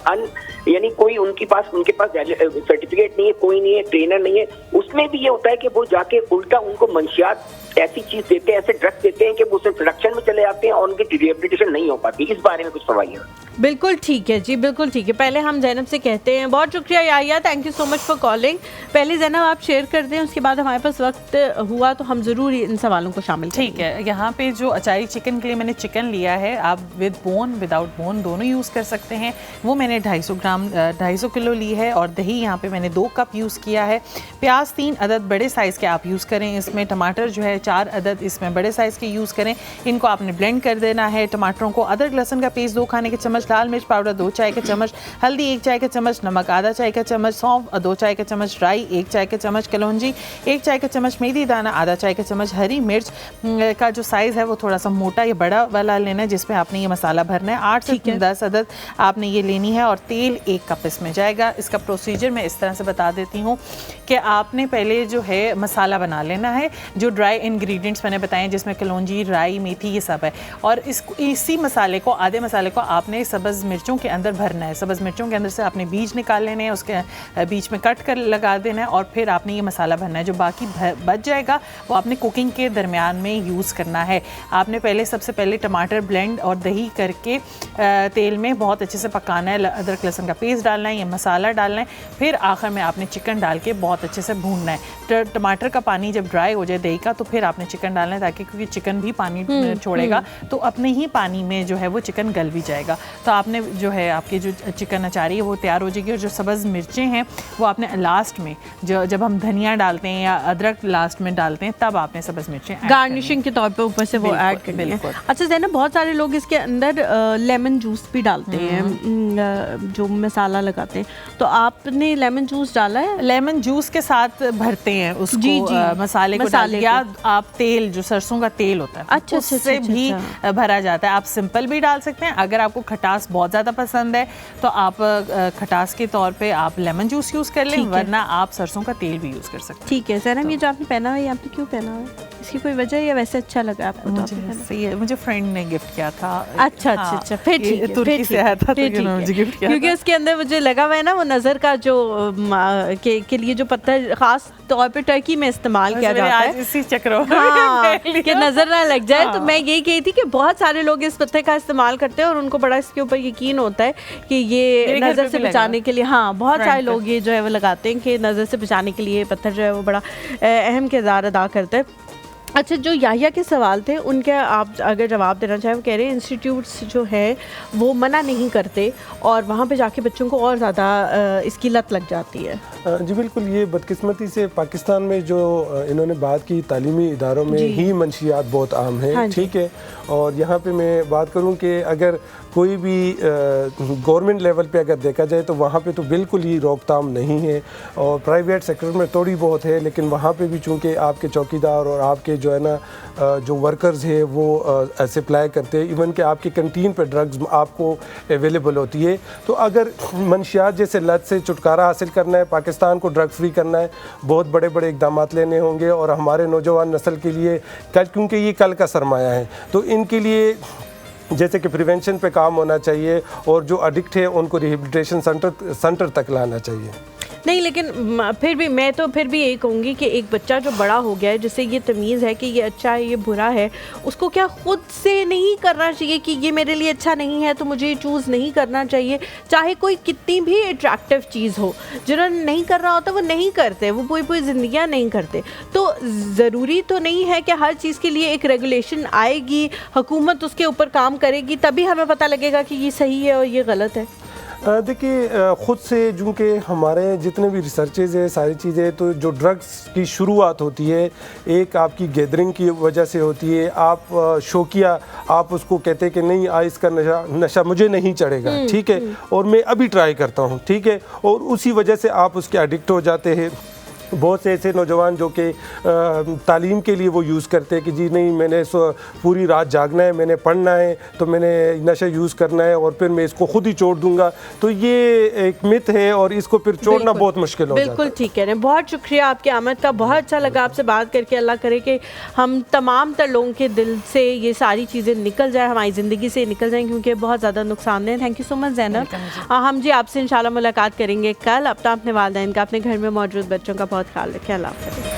यानी कोई उनके पास सर्टिफिकेट नहीं है, कोई नहीं है, ट्रेनर नहीं है, उसमें भी ये होता है कि वो जाके उल्टा उनको मंशियात ऐसी चीज देते हैं, ऐसे ड्रग्स देते हैं कि वो उससे प्रोडक्शन में चले जाते हैं और उनकी रिहेबिलिटेशन नहीं हो पाती। इस बारे में कुछ फरमाइए। बिल्कुल ठीक है जी, बिल्कुल ठीक है। पहले हम जैनब से कहते हैं बहुत शुक्रिया Yahya, thank you so much for calling. पहले जैनब आप शेयर कर दें, उसके बाद हमारे पास वक्त हुआ तो हम ज़रूर इन सवालों को शामिल करेंगे। ठीक है, यहाँ पे जो अचारी चिकन के लिए मैंने चिकन लिया है, आप विद बोन विदाउट बोन दोनों यूज़ कर सकते हैं। वो मैंने 250 किलो ली है, और दही यहाँ पे मैंने 2 कप यूज़ किया है। प्याज 3 अदद बड़े साइज़ के आप यूज़ करें इसमें। टमाटर जो है 4 अदद इसमें बड़े साइज़ के यूज़ करें। इनको आपने ब्लेंड कर देना है। टमाटरों को, अदरक लहसुन का पेस्ट 2 खाने के चम्मच, लाल मिर्च पाउडर 2 चाय के चम्मच, हल्दी 1 चाय के चम्मच, नमक आधा चाय का चम्मच, सौंफ 2 चाय के चम्मच, राई 1 चाय के चम्मच, कलौंजी 1 चाय के चम्मच, मेथी दाना आधा चाय के चम्मच। हरी मिर्च का जो साइज़ है वो थोड़ा सा मोटा या बड़ा वाला लेना है जिसमें आपने ये मसाला भरना है। 8 से 10 अदद आपने ये लेनी है, और तेल 1 कप इसमें जाएगा। इसका प्रोसीजर मैं इस तरह से बता देती हूँ कि आपने पहले जो है मसाला बना लेना है, जो ड्राई इंग्रेडिएंट्स मैंने बताए जिसमें कलौंजी, राई, मेथी ये सब है, और इसी मसाले को, आधे मसाले को आपने सब्ज़ मिर्चों के अंदर भरना है। सब्ज़ मिर्चों के अंदर से आपने बीज निकाल लेने हैं, उसके बीच में कट कर लगा देना है, और फिर आपने ये मसाला भरना है। जो बाकी बच जाएगा वो आपने कुकिंग के दरमियान में यूज़ करना है। आपने सबसे पहले टमाटर ब्लेंड और दही करके तेल में बहुत अच्छे से पकाना है। अदरक लहसुन का पेस्ट डालना है, ये मसाला डालना है, फिर आखिर में आपने चिकन डाल के बहुत अच्छे से भूनना है। टमाटर का पानी जब ड्राई हो जाए दही का, तो फिर आपने चिकन डालना है, ताकि क्योंकि चिकन भी पानी छोड़ेगा तो अपने ही पानी में जो है वो चिकन गल भी जाएगा। तो आपने जो है आपकी जो चिकन अचारी है वो तैयार हो जाएगी। और जो सब्ज़ मिर्चें हैं वो आपने लास्ट में, जब हम धनिया डालते हैं या अदरक लास्ट में डालते हैं तब आपने सब्ज़ मिर्चें गार्निशिंग के तौर पे ऊपर से वो ऐड करनी है। बिल्कुल। अच्छा ज़ैनब, बहुत सारे लोग इसके अंदर लेमन जूस भी डालते हैं जो मसाला लगाते हैं, तो आपने लेमन जूस डाला है? लेमन जूस के साथ भरते हैं उसको, जी, जी। मसाले को डाल, या आप तेल, जो सरसों का तेल होता है, अच्छा, उससे भी भरा जाता है। आप सिंपल भी डाल सकते हैं। अगर आपको खटास बहुत ज़्यादा पसंद है तो आप खटास के तौर पे आप लेमन जूस यूज़ कर लें, वरना आप सरसों का तेल भी यूज़ कर सकते हैं। ठीक है। ज़ैनब, ये जो आपने पहना हुआ है, आपने क्यों पहना हुआ है? इसकी कोई वजह या वैसे अच्छा लगा आपको? मुझे फ्रेंड ने गिफ्ट किया था। अच्छा, फिर ठीक है, तुर्की से आया था तो मुझे गिफ्ट किया, क्योंकि उसके अंदर मुझे लगा हुआ है ना वो नज़र का जो के लिए जो पत्थर खास तौर पे टर्की में इस्तेमाल किया जाता है, इसी चक्रों हाँ, कि नजर ना लग जाए। तो मैं यही कही थी कि बहुत सारे लोग इस पत्थर का इस्तेमाल करते हैं और उनको बड़ा इसके ऊपर यकीन होता है कि ये नज़र से बचाने के लिए, हाँ, बहुत सारे लोग ये जो है वो लगाते हैं कि नज़र से बचाने के लिए पत्थर जो है वो बड़ा अहम किरदार अदा करता है। अच्छा, जो याहिया के सवाल थे उनके आप अगर जवाब देना चाहें। वो कह रहे हैं इंस्टीट्यूट्स जो है वो मना नहीं करते और वहाँ पे जाके बच्चों को और ज़्यादा इसकी लत लग जाती है। जी बिल्कुल, ये बदकिस्मती से पाकिस्तान में जो इन्होंने बात की, तालीमी इदारों में ही मंशियात बहुत आम है। हाँ, ठीक है। और यहाँ पे मैं बात करूँ कि अगर कोई भी गवर्नमेंट लेवल पे अगर देखा जाए तो वहाँ पे तो बिल्कुल ही रोकथाम नहीं है, और प्राइवेट सेक्टर में थोड़ी बहुत है, लेकिन वहाँ पे भी चूँकि आपके चौकीदार और आपके जो है ना जो वर्कर्स है वो सप्लाई करते हैं, इवन कि आपकी कैंटीन पे ड्रग्स आपको अवेलेबल होती है। तो अगर मंशियात जैसे लत से छुटकारा हासिल करना है, पाकिस्तान को ड्रग फ्री करना है, बहुत बड़े बड़े इक़दाम लेने होंगे, और हमारे नौजवान नस्ल के लिए कल, क्योंकि ये कल का सरमाया है, तो इनके लिए जैसे कि प्रिवेंशन पे काम होना चाहिए, और जो एडिक्ट है उनको रिहेबिलिटेशन सेंटर तक लाना चाहिए। नहीं, लेकिन फिर भी मैं तो फिर भी यही कहूँगी कि एक बच्चा जो बड़ा हो गया है, जिससे ये तमीज़ है कि ये अच्छा है ये बुरा है, उसको क्या खुद से नहीं करना चाहिए कि ये मेरे लिए अच्छा नहीं है तो मुझे ये चूज़ नहीं करना चाहिए। चाहे कोई कितनी भी अट्रैक्टिव चीज़ हो, जिन्होंने नहीं करना होता वो नहीं करते, वो पूरी ज़िंदगियाँ नहीं करते। तो ज़रूरी तो नहीं है कि हर चीज़ के लिए एक रेगुलेशन आएगी, हुकूमत उसके ऊपर काम करेगी तभी हमें पता लगेगा कि ये सही है और ये गलत है। देखिए, ख़ुद से चूँकि हमारे जितने भी रिसर्चेज है, सारी चीज़ें, तो जो ड्रग्स की शुरुआत होती है एक आपकी गैदरिंग की वजह से होती है। आप शौकिया आप उसको कहते हैं कि नहीं इसका नशा मुझे नहीं चढ़ेगा, ठीक है, और मैं अभी ट्राई करता हूँ, ठीक है, और उसी वजह से आप उसके एडिक्ट हो जाते हैं। बहुत से ऐसे नौजवान जो कि तालीम के लिए वो यूज़ करते हैं कि जी नहीं, मैंने पूरी रात जागना है, मैंने पढ़ना है, तो मैंने नशा यूज़ करना है और फिर मैं इसको खुद ही छोड़ दूंगा। तो ये एक मिथ है और इसको फिर छोड़ना बहुत मुश्किल हो जाता है। बिल्कुल ठीक है। बहुत शुक्रिया आपके आमद का, बहुत अच्छा लगा आपसे बात करके। अल्लाह करे कि हम तमाम तर लोगों के दिल से ये सारी चीज़ें निकल जाए, हमारी ज़िंदगी से निकल जाएँ, क्योंकि बहुत ज़्यादा नुकसान है। Thank you so much Zainab. हम जी आपसे इंशाल्लाह मुलाकात करेंगे कल। अपने वालिदैन का, अपने घर में मौजूद बच्चों का बहुत ख्याल रखें। अल्लाह हाफ़िज़।